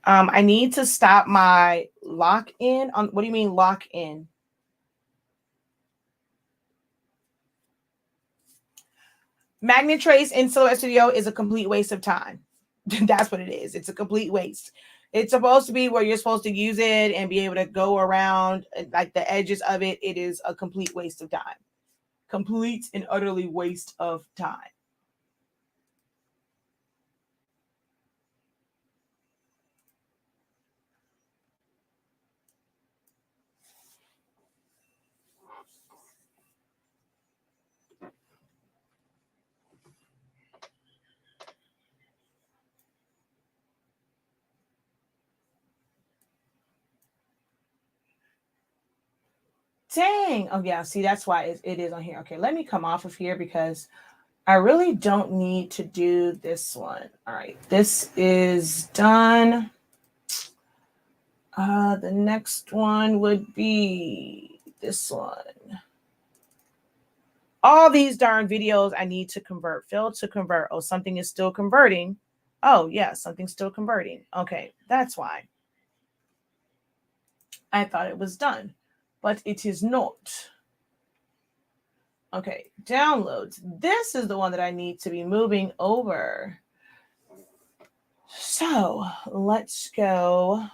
I need to stop my lock in. What do you mean lock in? Magnet Trace in Silhouette Studio is a complete waste of time. That's what it is. It's a complete waste. It's supposed to be where you're supposed to use it and be able to go around like the edges of it. It is a complete waste of time. Complete and utterly waste of time. Dang. Oh, yeah. See, that's why it is on here. Okay, let me come off of here because I really don't need to do this one. All right, this is done. The next one would be this one. All these darn videos I need to convert. Failed to convert. Oh, something is still converting. Oh, yeah, something's still converting. Okay, that's why. I thought it was done, but it is not. Okay, downloads. This is the one that I need to be moving over. So let's go.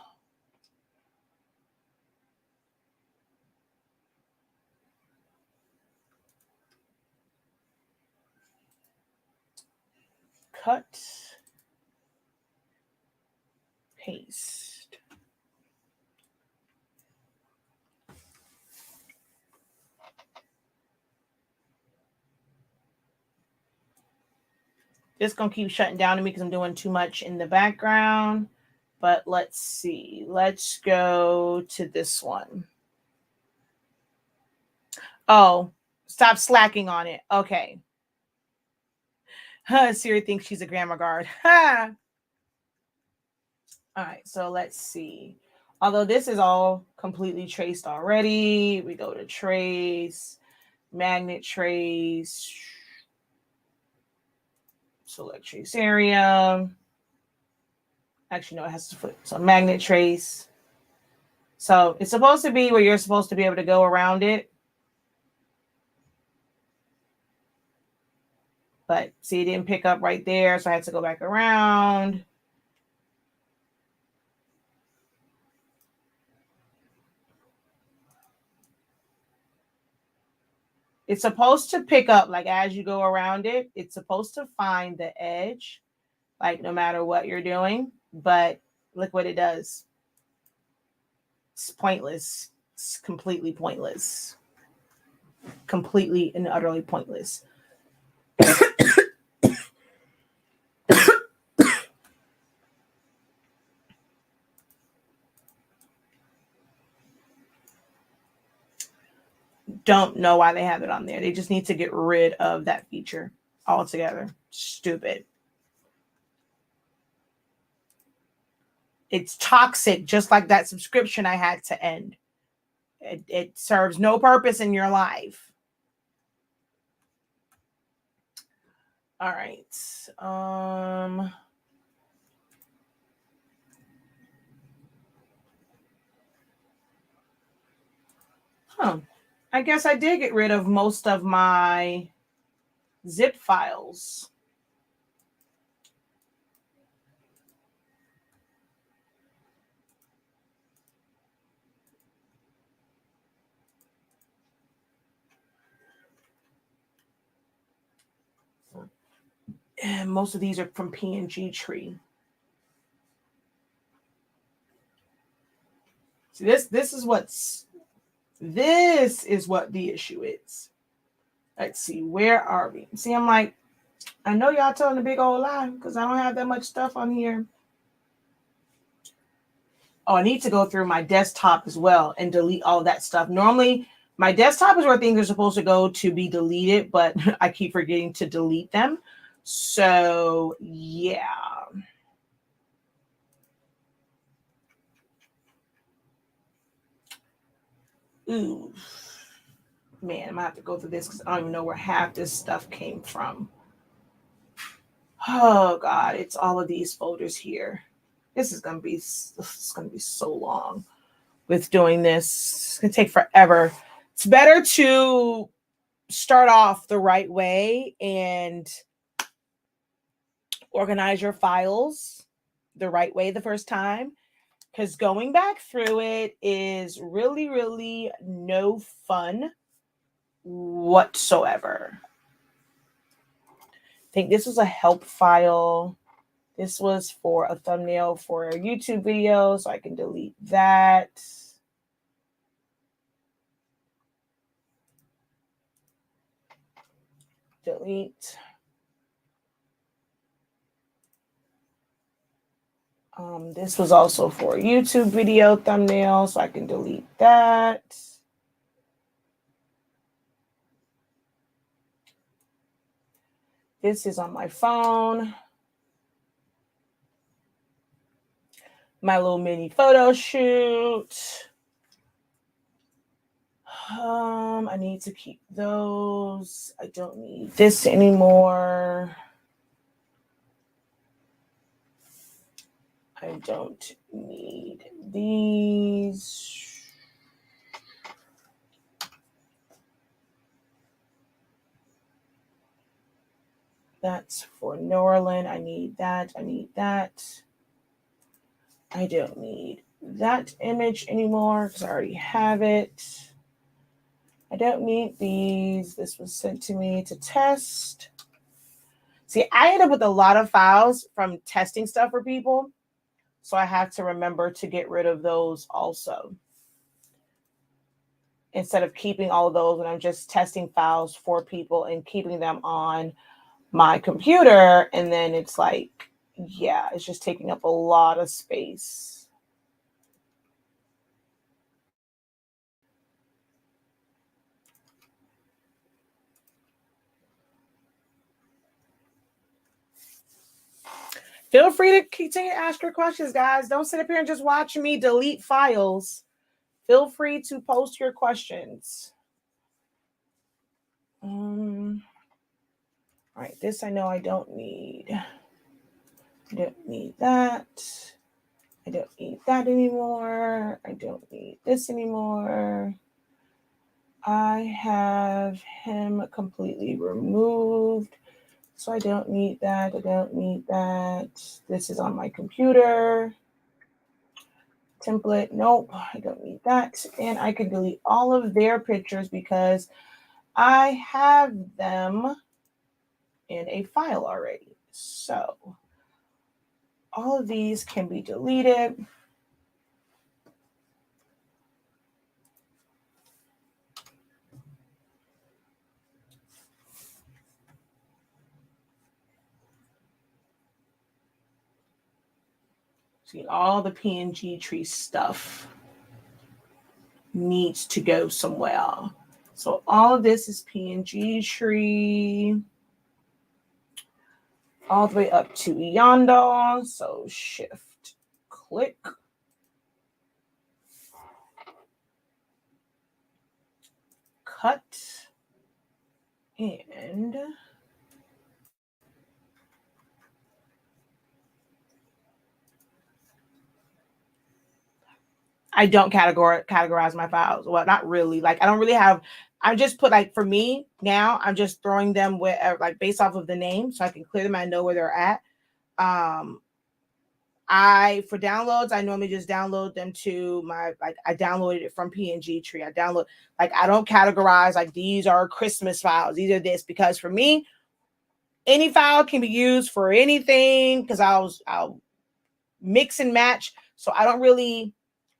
Cut. Paste. It's going to keep shutting down to me because I'm doing too much in the background. But let's see. Let's go to this one. Oh, stop slacking on it. Okay. Siri thinks she's a grammar guard. All right, so let's see. Although this is all completely traced already, we go to trace, magnet trace, select trace area. Actually, no, it has to flip. So magnet trace. So it's supposed to be where you're supposed to be able to go around it. But see, it didn't pick up right there, so I had to go back around. It's supposed to pick up, like as you go around it, it's supposed to find the edge, like no matter what you're doing. But look what it does. It's pointless. It's completely pointless. Completely and utterly pointless. Don't know why they have it on there. They just need to get rid of that feature altogether. Stupid. It's toxic, just like that subscription I had to end. It serves no purpose in your life. All right. I guess I did get rid of most of my zip files. And most of these are from PNG tree. See, this is what the issue is. Let's see, where are we? See, I'm like, I know y'all telling a big old lie because I don't have that much stuff on here. Oh, I need to go through my desktop as well and delete all that stuff. Normally, my desktop is where things are supposed to go to be deleted, but I keep forgetting to delete them. So, yeah. Ooh. Man, I'm going to have to go through this because I don't even know where half this stuff came from. Oh, God. It's all of these folders here. This is going to be so long with doing this. It's going to take forever. It's better to start off the right way and organize your files the right way the first time, because going back through it is really, really no fun whatsoever. I think this was a help file. This was for a thumbnail for a YouTube video, so I can delete that. Delete. This was also for a YouTube video thumbnail, so I can delete that. This is on my phone. My little mini photo shoot. I need to keep those. I don't need this anymore. I don't need these. That's for Norland. I need that. I need that. I don't need that image anymore because I already have it. I don't need these. This was sent to me to test. See, I end up with a lot of files from testing stuff for people. So I have to remember to get rid of those also, instead of keeping all of those when I'm just testing files for people and keeping them on my computer. And then it's like, yeah, it's just taking up a lot of space. Feel free to continue to ask your questions, guys. Don't sit up here and just watch me delete files. Feel free to post your questions. All right, this I know I don't need. I don't need that. I don't need that anymore. I don't need this anymore. I have him completely removed. So I don't need that. I don't need that. This is on my computer. Template. Nope, I don't need that. And I can delete all of their pictures because I have them in a file already. So all of these can be deleted. See, all the PNG tree stuff needs to go somewhere. So all of this is PNG tree. All the way up to yonder. So shift click. Cut. And I don't categorize my files. Well, not really. Like I don't really have. I just put like for me now. I'm just throwing them where like based off of the name, so I can clear them. I know where they're at. For downloads, I normally just download them to my like I downloaded it from PNG tree. I don't categorize like these are Christmas files. These are this because for me, any file can be used for anything because I'll mix and match. So I don't really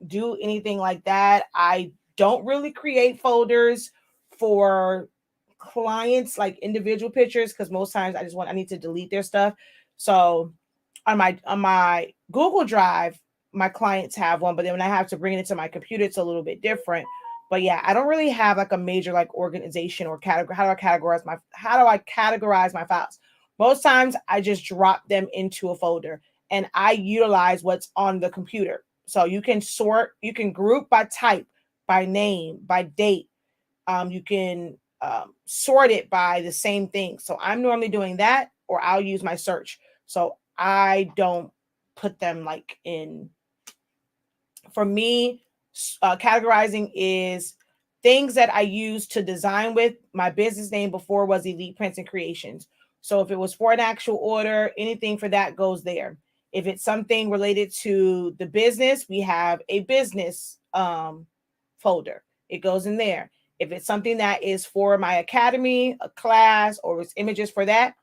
do anything like that. I don't really create folders for clients like individual pictures because most times I need to delete their stuff. So on my Google Drive, my clients have one, but then when I have to bring it into my computer, it's a little bit different. But yeah, I don't really have like a major like organization or category. How do I categorize my files? Most times I just drop them into a folder and I utilize what's on the computer. So you can sort, you can group by type, by name, by date. You can sort it by the same thing. So I'm normally doing that, or I'll use my search. So I don't put them like in. For me, categorizing is things that I use to design with. My business name before was Elite Prints and Creations. So if it was for an actual order, anything for that goes there. If it's something related to the business, we have a business folder. It goes in there. If it's something that is for my academy, a class, or it's images for that,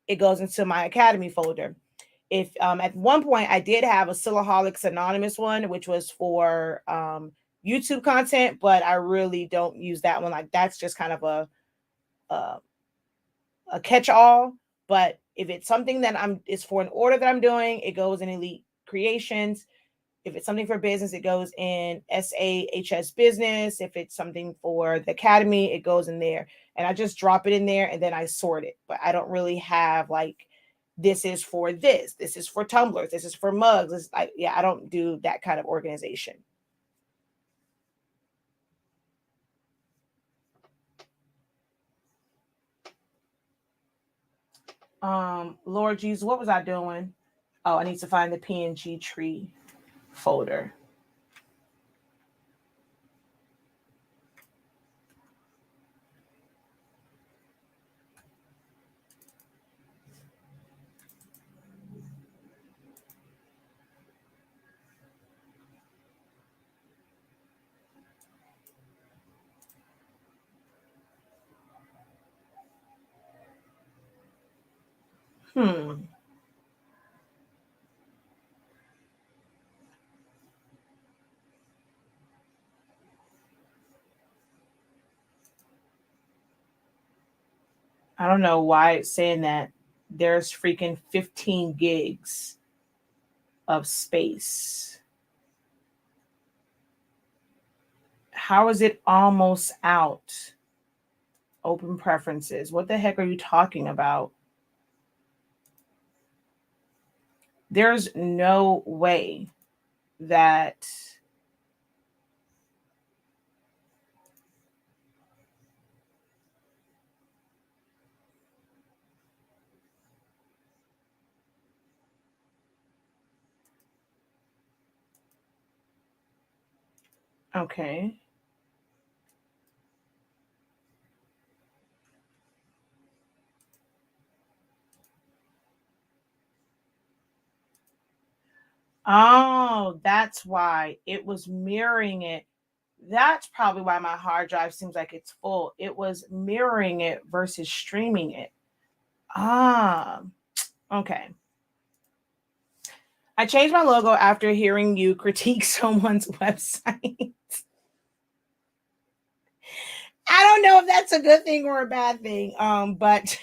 it goes into my academy folder. If at one point I did have a Silaholics Anonymous one, which was for YouTube content, but I really don't use that one. Like that's just kind of a catch-all. But if it's something that it's for an order that I'm doing, it goes in Elite Creations. If it's something for business, it goes in SAHS Business. If it's something for the Academy, it goes in there. And I just drop it in there and then I sort it. But I don't really have like, this is for this. This is for tumblers. This is for mugs. It's like, yeah, I don't do that kind of organization. Lord Jesus, what was I doing? Oh, I need to find the PNG tree folder. Hmm. I don't know why it's saying that. There's freaking 15 gigs of space. How is it almost out? Open preferences. What the heck are you talking about? There's no way that. Okay. Oh, that's why it was mirroring it. That's probably why my hard drive seems like it's full. It was mirroring it versus streaming it. Ah, okay. I changed my logo after hearing you critique someone's website. I don't know if that's a good thing or a bad thing. But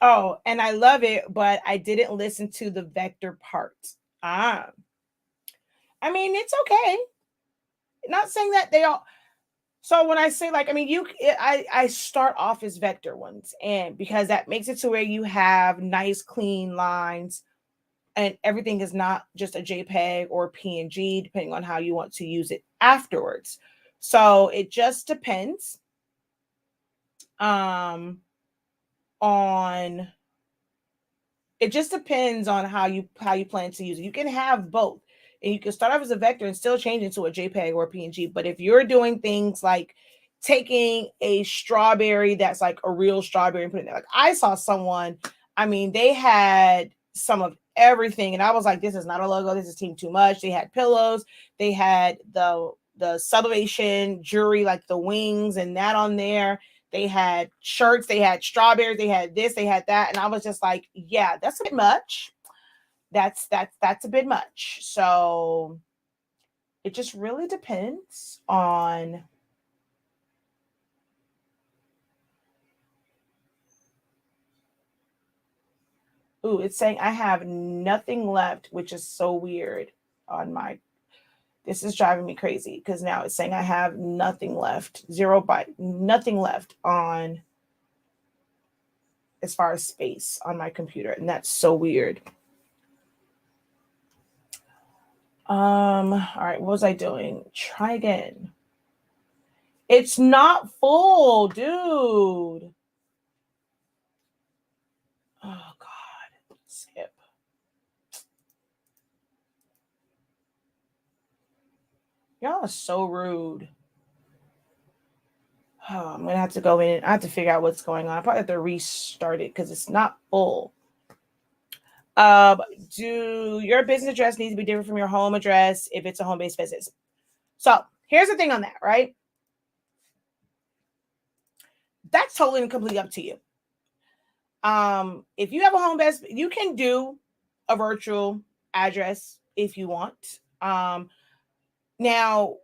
oh, and I love it, but I didn't listen to the vector part. Ah, I mean, it's okay. Not saying that they all. So when I say like, I mean, I start off as vector ones, and because that makes it to where you have nice clean lines, and everything is not just a JPEG or PNG, depending on how you want to use it afterwards. So it just depends um on it just depends on how you plan to use it. You can have both. And you can start off as a vector and still change into a JPEG or a PNG. But if you're doing things like taking a strawberry that's like a real strawberry and putting it, like I saw someone, I mean, they had some of everything, and I was like, this is not a logo. This is team too much. They had pillows, they had the celebration jewelry, like the wings and that on there. They had shirts, they had strawberries, they had this, they had that, and I was just like, yeah, that's a bit much. That's a bit much. So it just really depends on Ooh, it's saying I have nothing left, which is so weird on my. This is driving me crazy because now it's saying I have nothing left, 0 byte, nothing left on as far as space on my computer, and that's so weird. All right, what was I doing? Try again. It's not full, dude. Oh God, skip. Y'all are so rude. Oh, I'm gonna have to go in. I have to figure out what's going on. I probably have to restart it because it's not full. Um, do your business address needs to be different from your home address if it's a home-based business? So here's the thing on that, right? That's totally and completely up to you. If you have a home-based, you can do a virtual address if you want. Now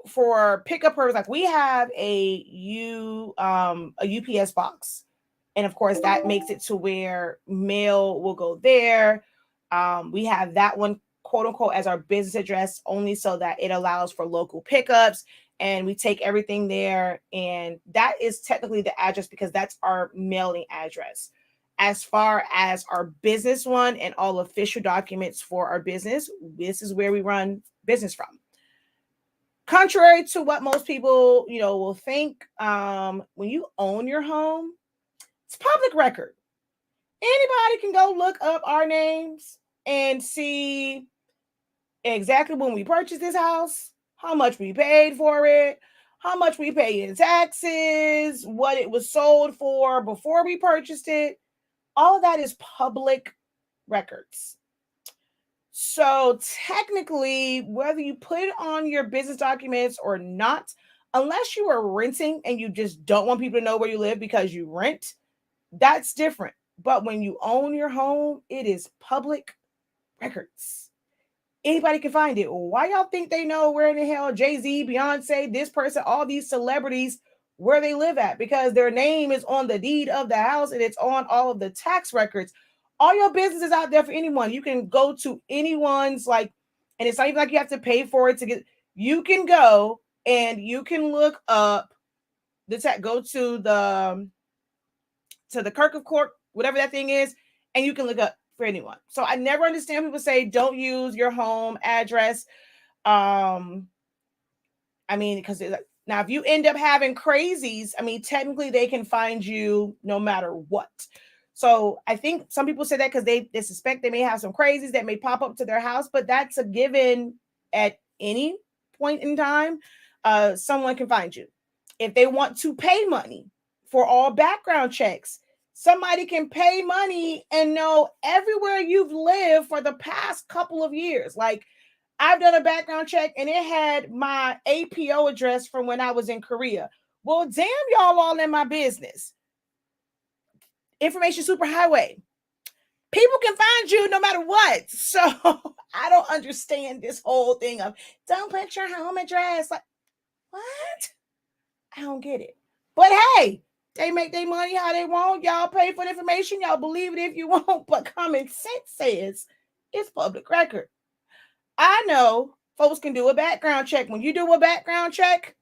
for pickup purpose, like we have a UPS box, and of course that makes it to where mail will go there. We have that one, quote unquote, as our business address only so that it allows for local pickups, and we take everything there, and that is technically the address because that's our mailing address. As far as our business one and all official documents for our business, this is where we run business from. Contrary to what most people, will think, when you own your home, it's public record. Anybody can go look up our names and see exactly when we purchased this house, how much we paid for it, how much we paid in taxes, what it was sold for before we purchased it. All of that is public records. So technically, whether you put it on your business documents or not, unless you are renting and you just don't want people to know where you live because you rent, that's different. But when you own your home, it is public records. Anybody can find it. Why y'all think they know where in the hell Jay-Z, Beyonce, this person, all these celebrities, where they live at? Because their name is on the deed of the house and it's on all of the tax records. All your business is out there for anyone. You can go to anyone's, like, and it's not even like you have to pay for it to get. You can go and you can look up the go to the Kirk of Court, whatever that thing is, and you can look up for anyone. So I never understand people say don't use your home address. I mean, because now if you end up having crazies, I mean, technically they can find you no matter what. So I think some people say that because they suspect they may have some crazies that may pop up to their house, but that's a given at any point in time. Someone can find you. If they want to pay money for all background checks, somebody can pay money and know everywhere you've lived for the past couple of years. Like, I've done a background check and it had my APO address from when I was in Korea. Well, damn, y'all all in my business. Information superhighway. People can find you no matter what. So I don't understand this whole thing of don't put your home address. Like, what? I don't get it. But hey, they make their money how they want. Y'all pay for the information. Y'all believe it if you want. But common sense says it's public record. I know folks can do a background check. When you do a background check,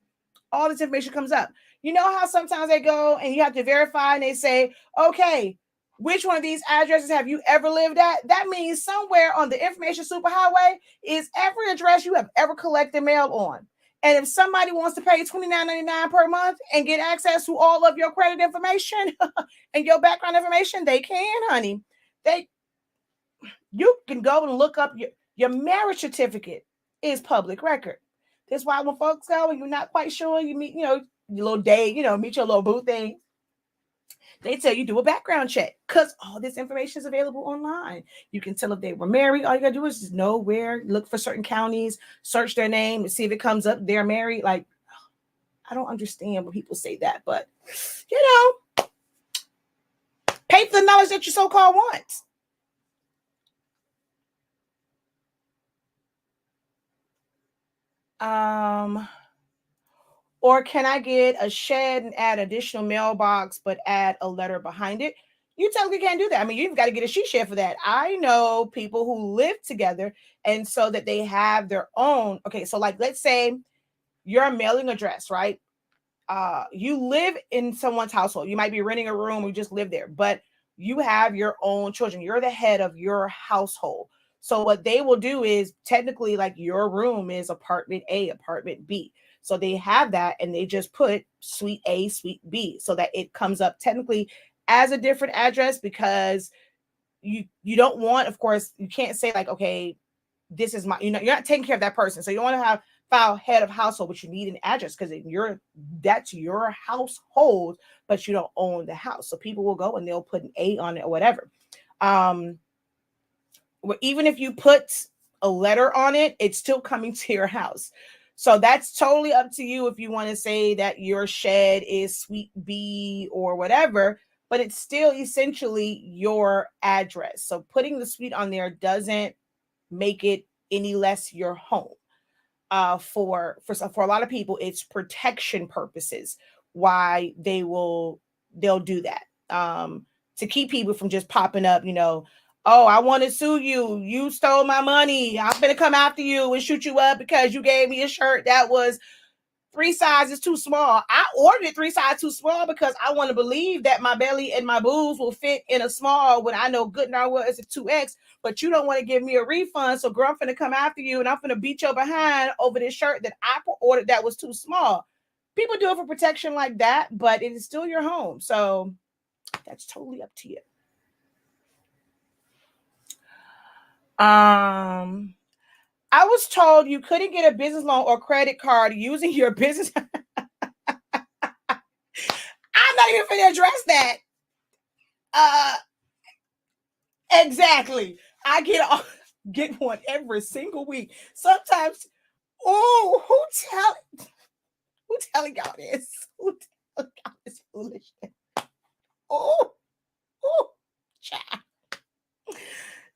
all this information comes up. You know how sometimes they go and you have to verify and they say, okay, which one of these addresses have you ever lived at? That means somewhere on the information superhighway is every address you have ever collected mail on. And if somebody wants to pay $29.99 per month and get access to all of your credit information and your background information, they can, honey. You can go and look up your marriage certificate is public record. That's why when folks go and you're not quite sure, you meet, your little date, meet your little boo thing. They tell you do a background check because all this information is available online. You can tell if they were married. All you gotta do is just know where, look for certain counties, search their name and see if it comes up. They're married. Like, I don't understand when people say that, but pay for the knowledge that you so-called want. Or can I get a shed and add additional mailbox, but add a letter behind it? You technically can't do that. I mean, you've got to get a she shed for that. I know people who live together, and so that they have their own. Okay, so like let's say your mailing address, right? You live in someone's household. You might be renting a room, you just live there, but you have your own children. You're the head of your household. So what they will do is technically like your room is apartment A, apartment B. So they have that and they just put suite A, suite B so that it comes up technically as a different address because you don't want, of course, you can't say like, okay, this is my, you're not taking care of that person. So you don't want to have file head of household, but you need an address because that's your household, but you don't own the house. So people will go and they'll put an A on it or whatever. Even if you put a letter on it, it's still coming to your house. So that's totally up to you if you want to say that your shed is suite B or whatever, but it's still essentially your address. So putting the suite on there doesn't make it any less your home. For a lot of people, it's protection purposes why they'll do that, to keep people from just popping up, oh, I want to sue you, you stole my money, I'm gonna come after you and shoot you up because you gave me a shirt that was 3 sizes too small. I ordered it 3 sizes too small because I want to believe that my belly and my boobs will fit in a small when I know good and darn well it's a 2X, but you don't want to give me a refund. So girl, I'm going to come after you and I'm going to beat your behind over this shirt that I ordered that was too small. People do it for protection like that, but it is still your home. So that's totally up to you. I was told you couldn't get a business loan or credit card using your business. I'm not even going to address that. Exactly. I get one every single week. Sometimes, oh, who telling y'all this? Who telling y'all this foolishness? Oh, oh, child.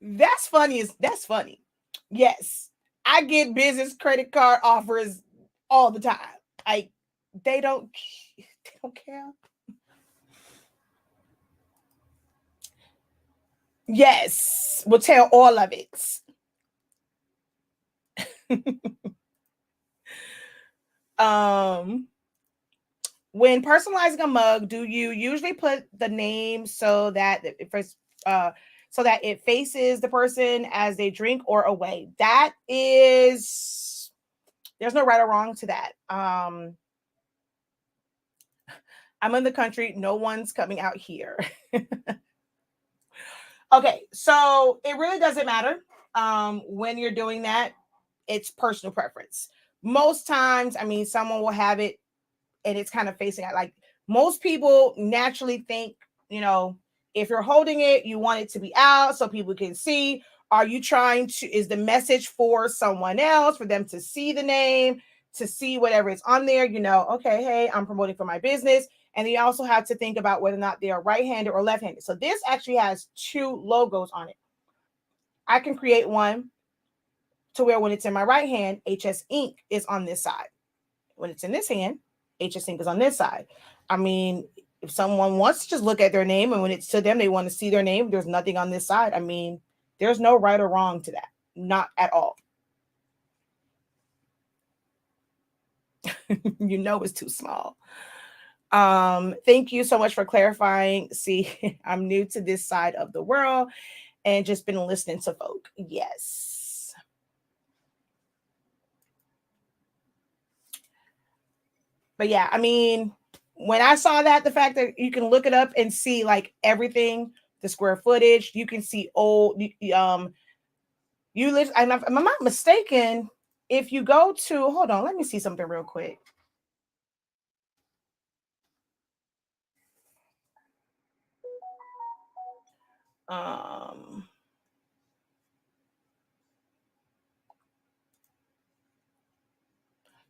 That's funny. Yes, I get business credit card offers all the time. Like they don't care. Yes, we'll tell all of it. When personalizing a mug, do you usually put the name so that it faces the person as they drink or away? That is, there's no right or wrong to that. I'm in the country, no one's coming out here. Okay, so it really doesn't matter when you're doing that. It's personal preference. Most times, I mean, someone will have it and it's kind of facing it. Like most people naturally think, if you're holding it, you want it to be out so people can see. Are you trying to, is the message for someone else, for them to see the name, to see whatever is on there, okay, hey, I'm promoting for my business. And you also have to think about whether or not they are right-handed or left-handed. So this actually has 2 logos on it. I can create one to where when it's in my right hand, HS Inc. is on this side. When it's in this hand, HS Inc. is on this side. I mean, if someone wants to just look at their name and when it's to them, they want to see their name, there's nothing on this side. I mean, there's no right or wrong to that. Not at all. It's too small. Thank you so much for clarifying. See, I'm new to this side of the world and just been listening to folk. Yes. But yeah, I mean, when I saw that, the fact that you can look it up and see like everything, the square footage, you can see old, you live, and if I'm not mistaken, if you go to, hold on, let me see something real quick.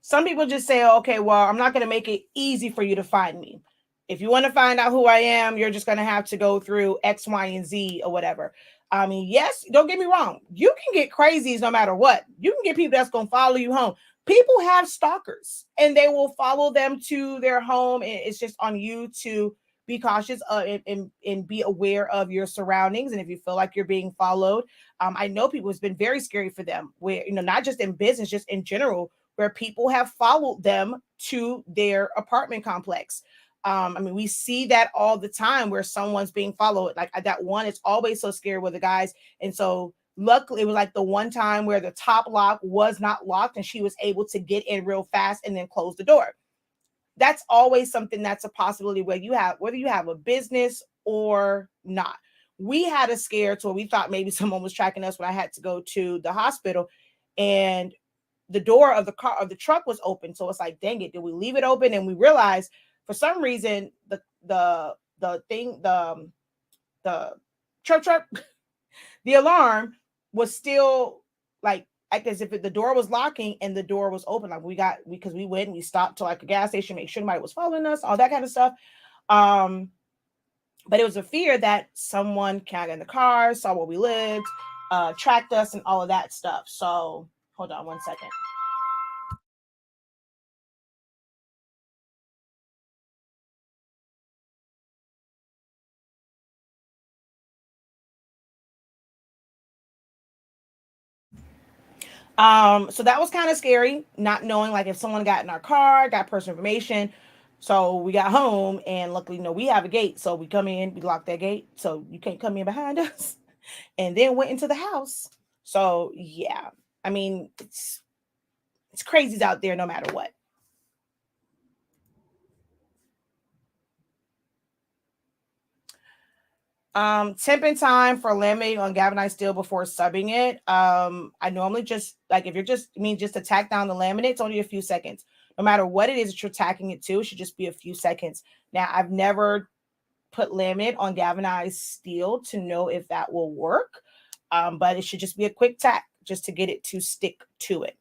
Some people just say, okay, well, I'm not going to make it easy for you to find me. If you want to find out who I am, you're just going to have to go through X, Y, and Z or whatever. I mean, yes, don't get me wrong. You can get crazies no matter what. You can get people that's going to follow you home. People have stalkers and they will follow them to their home. And it's just on you to be cautious and be aware of your surroundings. And if you feel like you're being followed, I know people, it's been very scary for them, where, not just in business, just in general, where people have followed them to their apartment complex. I mean, we see that all the time where someone's being followed. Like that one, it's always so scary with the guys. And so luckily, it was like the one time where the top lock was not locked and she was able to get in real fast and then close the door. That's always something that's a possibility where whether you have a business or not. We had a scare to where we thought maybe someone was tracking us when I had to go to the hospital, and the door of the truck was open. So it's like, dang it, did we leave it open? And we realized for some reason the truck the alarm was still like as if the door was locking and the door was open. Like because we went and we stopped to like a gas station, make sure nobody was following us, all that kind of stuff. But it was a fear that someone got in the car, saw where we lived, tracked us, and all of that stuff. So hold on one second. So that was kind of scary, not knowing like if someone got in our car, got personal information. So we got home and luckily, we have a gate. So we come in, we lock that gate. So you can't come in behind us. And then went into the house. So yeah, I mean, it's crazies out there no matter what. Temp and time for laminating on galvanized steel before subbing it. I normally just like if you're just to tack down the laminate, it's only a few seconds. No matter what it is that you're tacking it to, it should just be a few seconds. Now, I've never put laminate on galvanized steel to know if that will work. But it should just be a quick tack just to get it to stick to it.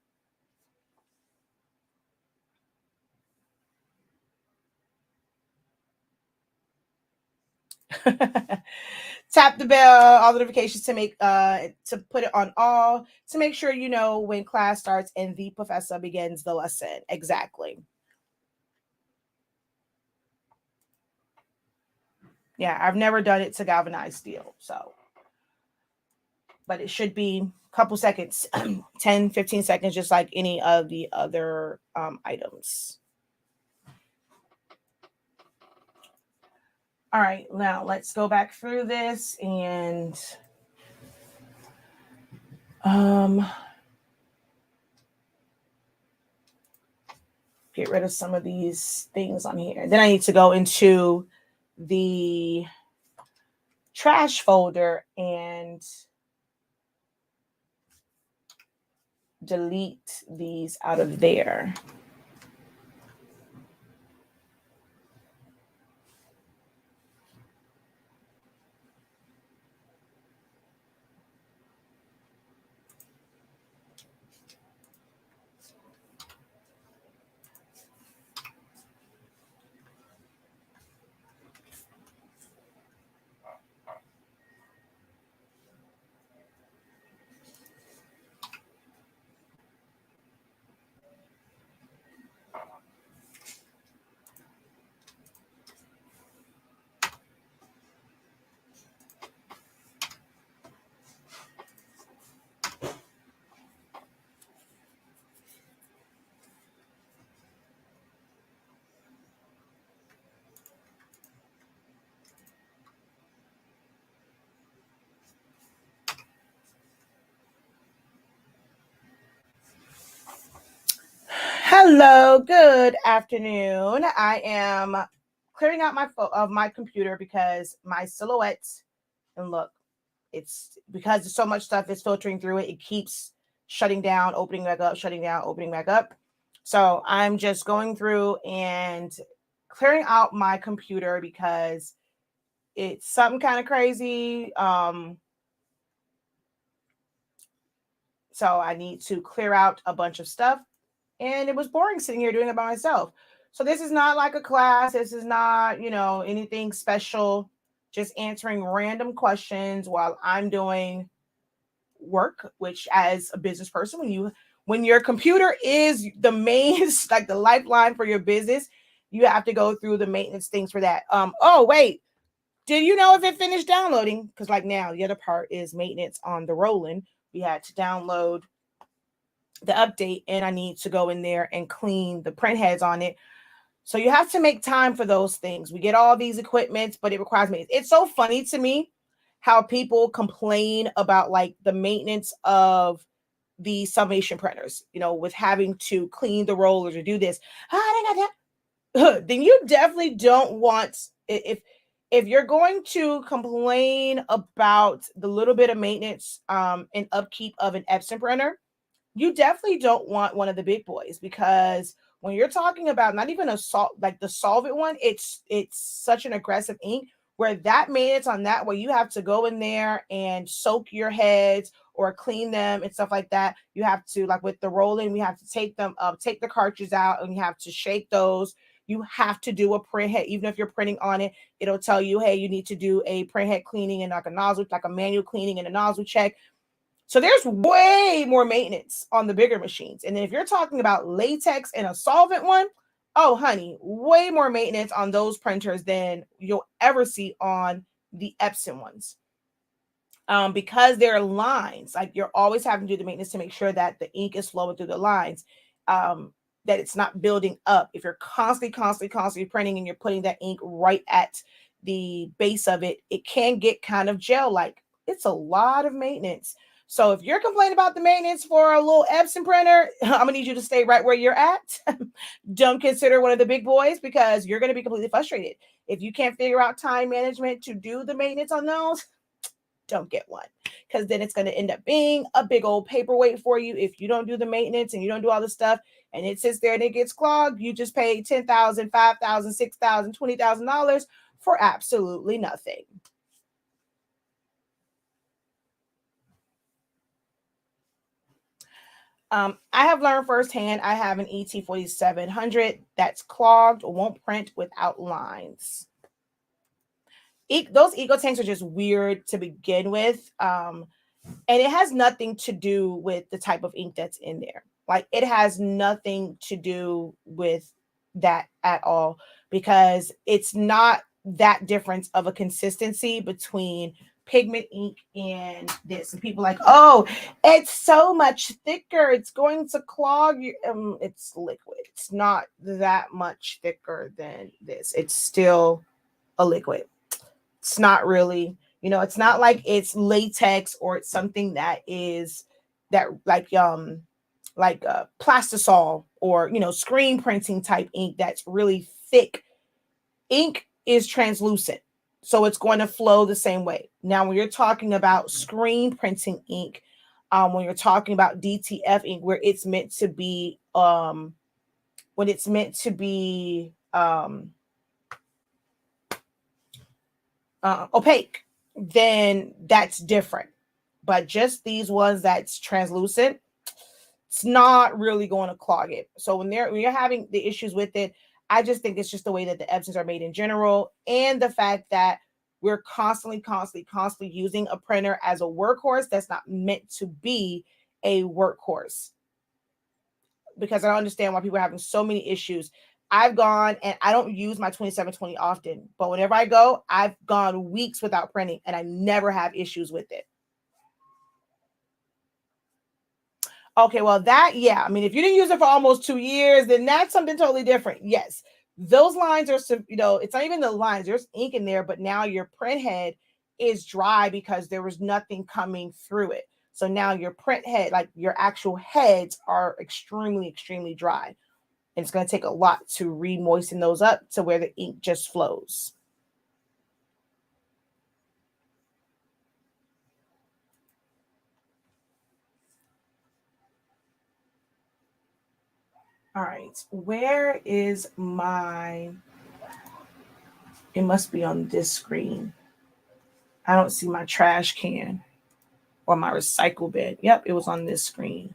Tap the bell, all the notifications to put it on all to make sure you know when class starts and the professor begins the lesson. Exactly. Yeah, I've never done it to galvanized steel, so but it should be a couple seconds, 10, 15 seconds, just like any of the other items. All right, now let's go back through this and get rid of some of these things on here. Then I need to go into the trash folder and delete these out of there. Hello, good afternoon. I am clearing out my computer because my silhouettes, and look, it's because there's so much stuff is filtering through it. It keeps shutting down, opening back up, shutting down, opening back up. So I'm just going through and clearing out my computer because it's something kind of crazy. So I need to clear out a bunch of stuff. And it was boring sitting here doing it by myself. So this is not like a class. This is not, anything special. Just answering random questions while I'm doing work, which as a business person, when your computer is the main, like the lifeline for your business, You have to go through the maintenance things for that. Oh, wait. Did you know if it finished downloading? Because like now, the other part is maintenance on the Roland. We had to download the update, and I need to go in there and clean the print heads on it. So you have to make time for those things. We get all these equipments, but it requires maintenance. It's so funny to me how people complain about like the maintenance of the summation printers, with having to clean the rollers or do this. I got that. Then you definitely don't want, if you're going to complain about the little bit of maintenance and upkeep of an Epson printer, you definitely don't want one of the big boys, because when you're talking about not even a salt, like the solvent one, it's such an aggressive ink where that maintenance on that, where you have to go in there and soak your heads or clean them and stuff like that. You have to, like with the rolling, we have to take them up, take the cartridges out, and you have to shake those. You have to do a print head, even if you're printing on it. It'll tell you, hey, you need to do a print head cleaning and like a nozzle, like a manual cleaning and a nozzle check. So there's way more maintenance on the bigger machines. And then if you're talking about latex and a solvent one, oh, honey, way more maintenance on those printers than you'll ever see on the Epson ones. Because there are lines, like you're always having to do the maintenance to make sure that the ink is flowing through the lines, that it's not building up. If you're constantly printing and you're putting that ink right at the base of it, it can get kind of gel-like. It's a lot of maintenance. So if you're complaining about the maintenance for a little Epson printer, I'm gonna need you to stay right where you're at. Don't consider one of the big boys, because you're gonna be completely frustrated. If you can't figure out time management to do the maintenance on those, don't get one, because then it's going to end up being a big old paperweight for you if you don't do the maintenance and you don't do all the stuff, and it sits there and it gets clogged. You just paid $10,000, $5,000, $6,000, $20,000 for absolutely nothing. I have learned firsthand. I have an ET4700 that's clogged, won't print without lines. Those eco tanks are just weird to begin with. And it has nothing to do with the type of ink that's in there. Like, it has nothing to do with that at all, because it's not that difference of a consistency between pigment ink and this. And people are like, oh, it's so much thicker, it's going to clog you. It's liquid. It's not that much thicker than this. It's still a liquid. It's not really, it's not like it's latex, or it's something that is that like plastisol, or screen printing type ink that's really thick. Ink is translucent, so it's going to flow the same way. Now when you're talking about screen printing ink, when you're talking about DTF ink, where it's meant to be when it's meant to be opaque, then that's different. But just these ones that's translucent, it's not really going to clog it. So when you're having the issues with it, I just think it's just the way that the Epsons are made in general, and the fact that we're constantly using a printer as a workhorse that's not meant to be a workhorse. Because I don't understand why people are having so many issues. I've gone, and I don't use my 2720 often, but whenever I go, I've gone weeks without printing and I never have issues with it. Okay, well yeah. I mean, if you didn't use it for almost 2 years, then that's something totally different. Yes, those lines are, it's not even the lines. There's ink in there, but now your print head is dry because there was nothing coming through it. So now your print head, like your actual heads, are extremely dry. And it's going to take a lot to re-moisten those up to where the ink just flows. All right, where is my, it must be on this screen. I don't see my trash can or my recycle bin. Yep, it was on this screen.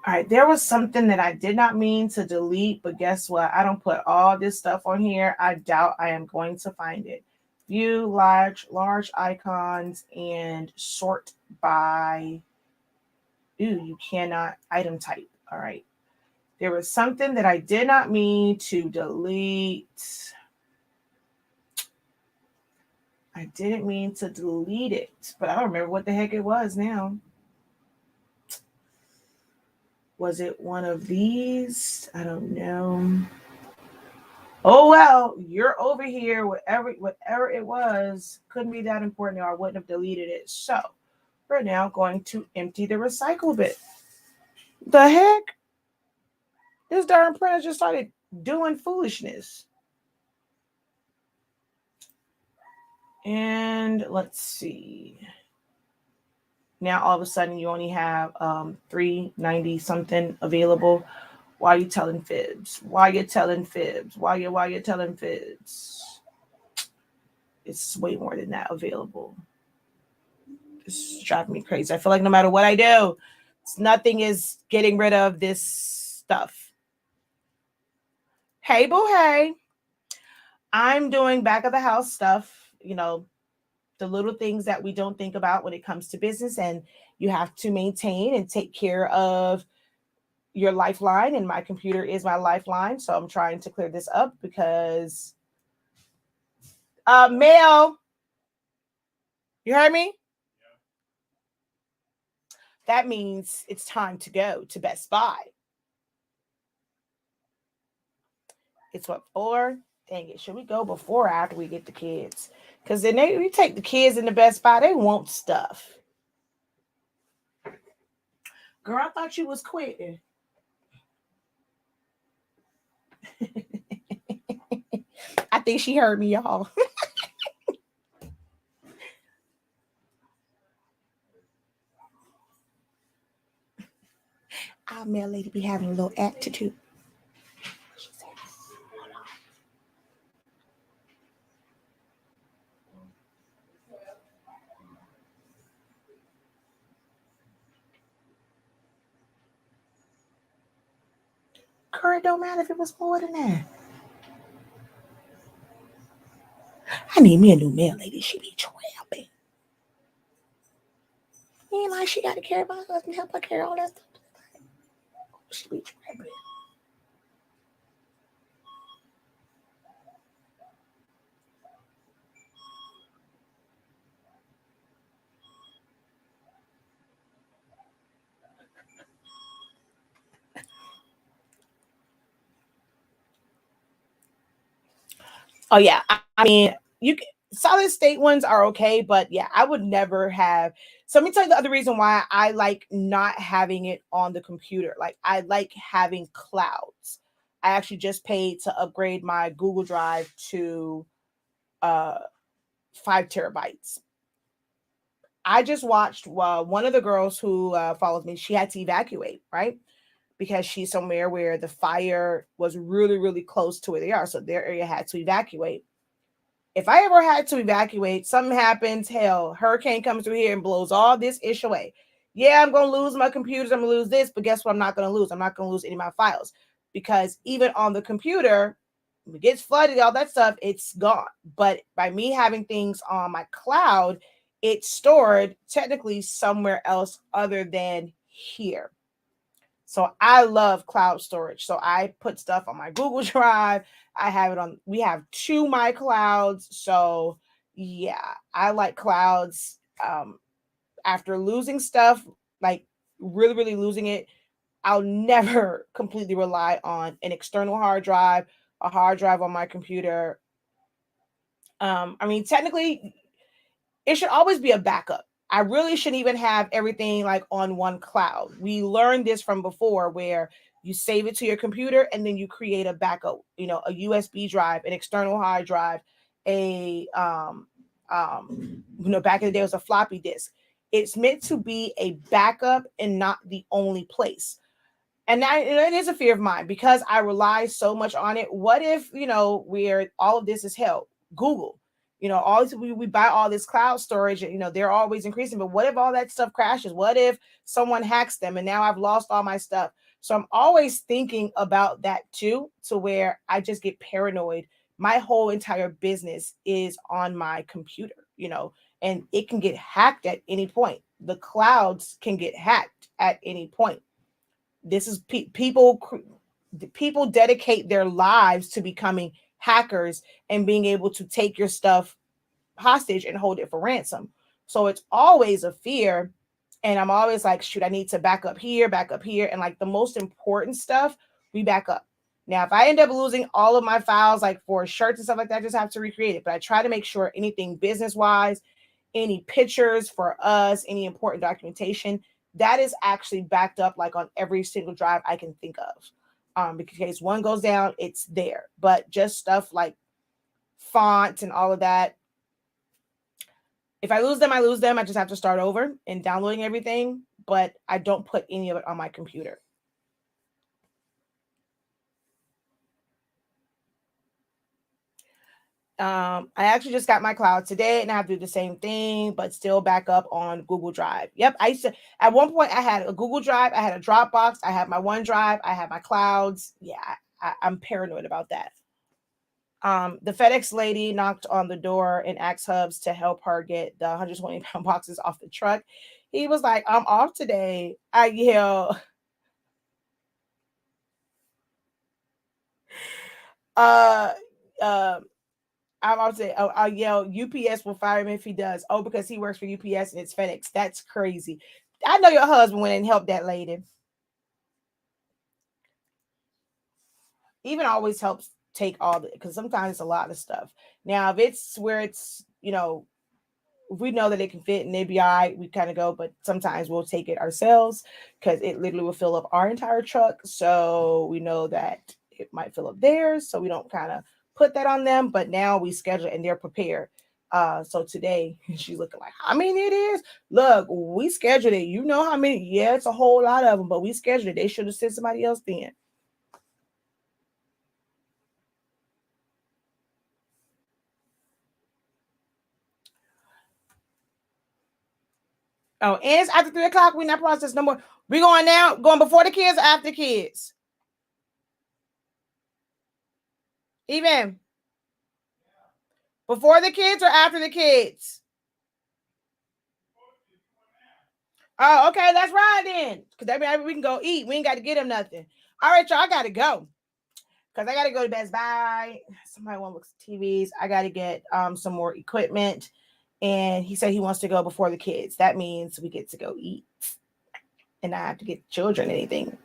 All right, there was something that I did not mean to delete, but guess what? I don't put all this stuff on here. I doubt I am going to find it. View large icons and sort by, you cannot item type. All right. There was something that I did not mean to delete. I didn't mean to delete it, but I don't remember what the heck it was now. Was it one of these? I don't know. Oh well, you're over here. Whatever it was, couldn't be that important, or I wouldn't have deleted it. So we're now going to empty the recycle bin. The heck? This darn printer just started doing foolishness. And let's see. Now all of a sudden you only have 390 something available. Why are you telling fibs? Why you telling fibs? Why you telling fibs? It's way more than that available. It's driving me crazy. I feel like no matter what I do, nothing is getting rid of this stuff. Hey, boo, hey. I'm doing back of the house stuff, the little things that we don't think about when it comes to business, and you have to maintain and take care of your lifeline, and my computer is my lifeline. So I'm trying to clear this up because Mel, you heard me? That means it's time to go to Best Buy. It's what for? Dang it. Should we go before or after we get the kids? Because then we take the kids in the Best Buy, they want stuff. Girl, I thought you was quitting. I think she heard me, y'all. Our mail lady be having a little attitude. Girl, it don't matter if it was more than that. I need me a new mail lady. She be trapping. Ain't like she got to care about us and help her carry all that stuff. She be trapping. Oh yeah, I mean, you can, solid state ones are okay, but yeah, I would never have. So let me tell you the other reason why I like not having it on the computer. Like I like having clouds. I actually just paid to upgrade my Google Drive to uh 5 terabytes. I just watched one of the girls who follows me. She had to evacuate, right? Because she's somewhere where the fire was really, really close to where they are. So their area had to evacuate. If I ever had to evacuate, something happens, hell, hurricane comes through here and blows all this ish away. Yeah, I'm going to lose my computers. I'm going to lose this, but guess what? I'm not going to lose. I'm not going to lose any of my files because even on the computer, if it gets flooded, all that stuff, it's gone. But by me having things on my cloud, it's stored technically somewhere else other than here. So I love cloud storage. So I put stuff on my Google Drive. I have it on, we have two my clouds. So yeah, I like clouds. After losing stuff, like really, really losing it, I'll never completely rely on an external hard drive, a hard drive on my computer. I mean, technically, it should always be a backup. I really shouldn't even have everything like on one cloud. We learned this from before where you save it to your computer and then you create a backup, a USB drive, an external hard drive, back in the day it was a floppy disk. It's meant to be a backup and not the only place. And it is a fear of mine because I rely so much on it. What if, where all of this is held? Google, all this, we buy all this cloud storage and, they're always increasing. But what if all that stuff crashes? What if someone hacks them and now I've lost all my stuff? So I'm always thinking about that too, to where I just get paranoid. My whole entire business is on my computer, and it can get hacked at any point. The clouds can get hacked at any point. This is people dedicate their lives to becoming hackers and being able to take your stuff hostage and hold it for ransom. So it's always a fear. And I'm always like, shoot, I need to back up here, back up here. And like the most important stuff, we back up. Now, if I end up losing all of my files, like for shirts and stuff like that, I just have to recreate it. But I try to make sure anything business wise, any pictures for us, any important documentation, that is actually backed up like on every single drive I can think of. Because in case one goes down, it's there. But just stuff like fonts and all of that, if I lose them, I lose them. I just have to start over and downloading everything, but I don't put any of it on my computer. I actually just got my cloud today and I have to do the same thing, but still back up on Google Drive. Yep. I used to, at one point, I had a Google Drive, I had a Dropbox, I had my OneDrive, I had my clouds. Yeah, I'm paranoid about that. The FedEx lady knocked on the door and asked Hubs to help her get the 120-pound boxes off the truck. He was like, I'm off today. I yell, uh, uh, I'm about to say, oh, I'll yell, UPS will fire him if he does. Oh, because he works for UPS and it's FedEx. That's crazy. I know your husband went and helped that lady. Even always helps take all the, because sometimes it's a lot of stuff. Now, if it's where it's, if we know that it can fit and it'd be all right, we kind of go, but sometimes we'll take it ourselves because it literally will fill up our entire truck. So we know that it might fill up theirs. So we don't kind of put that on them, but now we schedule it and they're prepared. So today she's looking like, how many it is? Look, we scheduled it. You know how many? Yeah, it's a whole lot of them, but we scheduled it. They should have sent somebody else then. Oh, and it's after 3 o'clock. We're not processed no more. We going now, going before the kids or after the kids? Even before the kids or after the kids? Oh, okay, that's right then. Because that means we can go eat. We ain't got to get them nothing. All right, y'all, I got to go. Because I got to go to Best Buy. Somebody want to look at TVs. I got to get some more equipment. And he said he wants to go before the kids. That means we get to go eat. And I have to get children anything.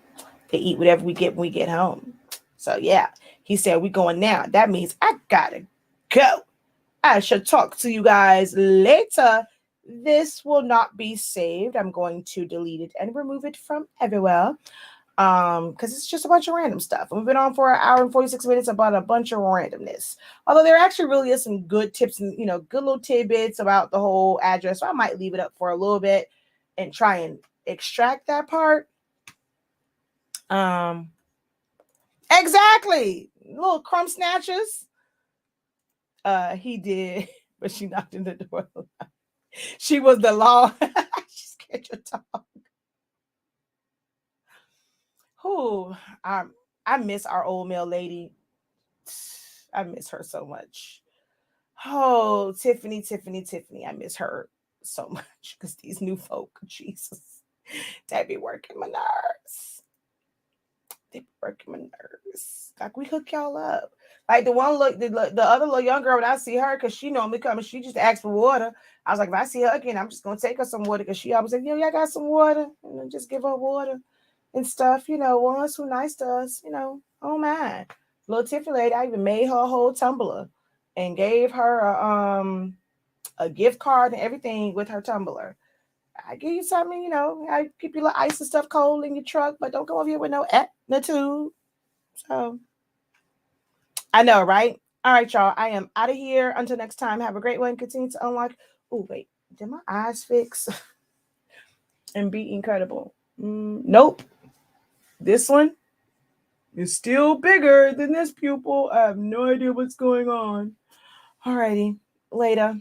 They eat whatever we get when we get home. So, yeah, he said we going now. That means I got to go. I shall talk to you guys later. This will not be saved. I'm going to delete it and remove it from everywhere. Because it's just a bunch of random stuff. We've been on for an hour and 46 minutes about a bunch of randomness. Although there actually really is some good tips and good little tidbits about the whole address. So I might leave it up for a little bit and try and extract that part. Exactly. Little crumb snatchers. He did, but she knocked in the door. She was the law. She scared your dog. Who? I miss our old mail lady. I miss her so much. Oh, Tiffany, Tiffany, Tiffany. I miss her so much because these new folk, Jesus, they be working my nerves. They be working my nerves. Like we hook y'all up. Like the one look, the other little young girl, when I see her, because she normally comes, she just asks for water. I was like, if I see her again, I'm just gonna take her some water because she always said, y'all got some water, and just give her water and stuff. Ones who nice to us. Oh man, little Tiffany lady, I even made her a whole tumbler and gave her a gift card and everything with her tumbler. I give you something, I keep your little ice and stuff cold in your truck, but don't go over here with no attitude. So I know, right? All right, y'all. I am out of here. Until next time, have a great one. Continue to unlock. Oh, wait. Did my eyes fix and be incredible? Nope. This one is still bigger than this pupil. I have no idea what's going on. All righty. Later.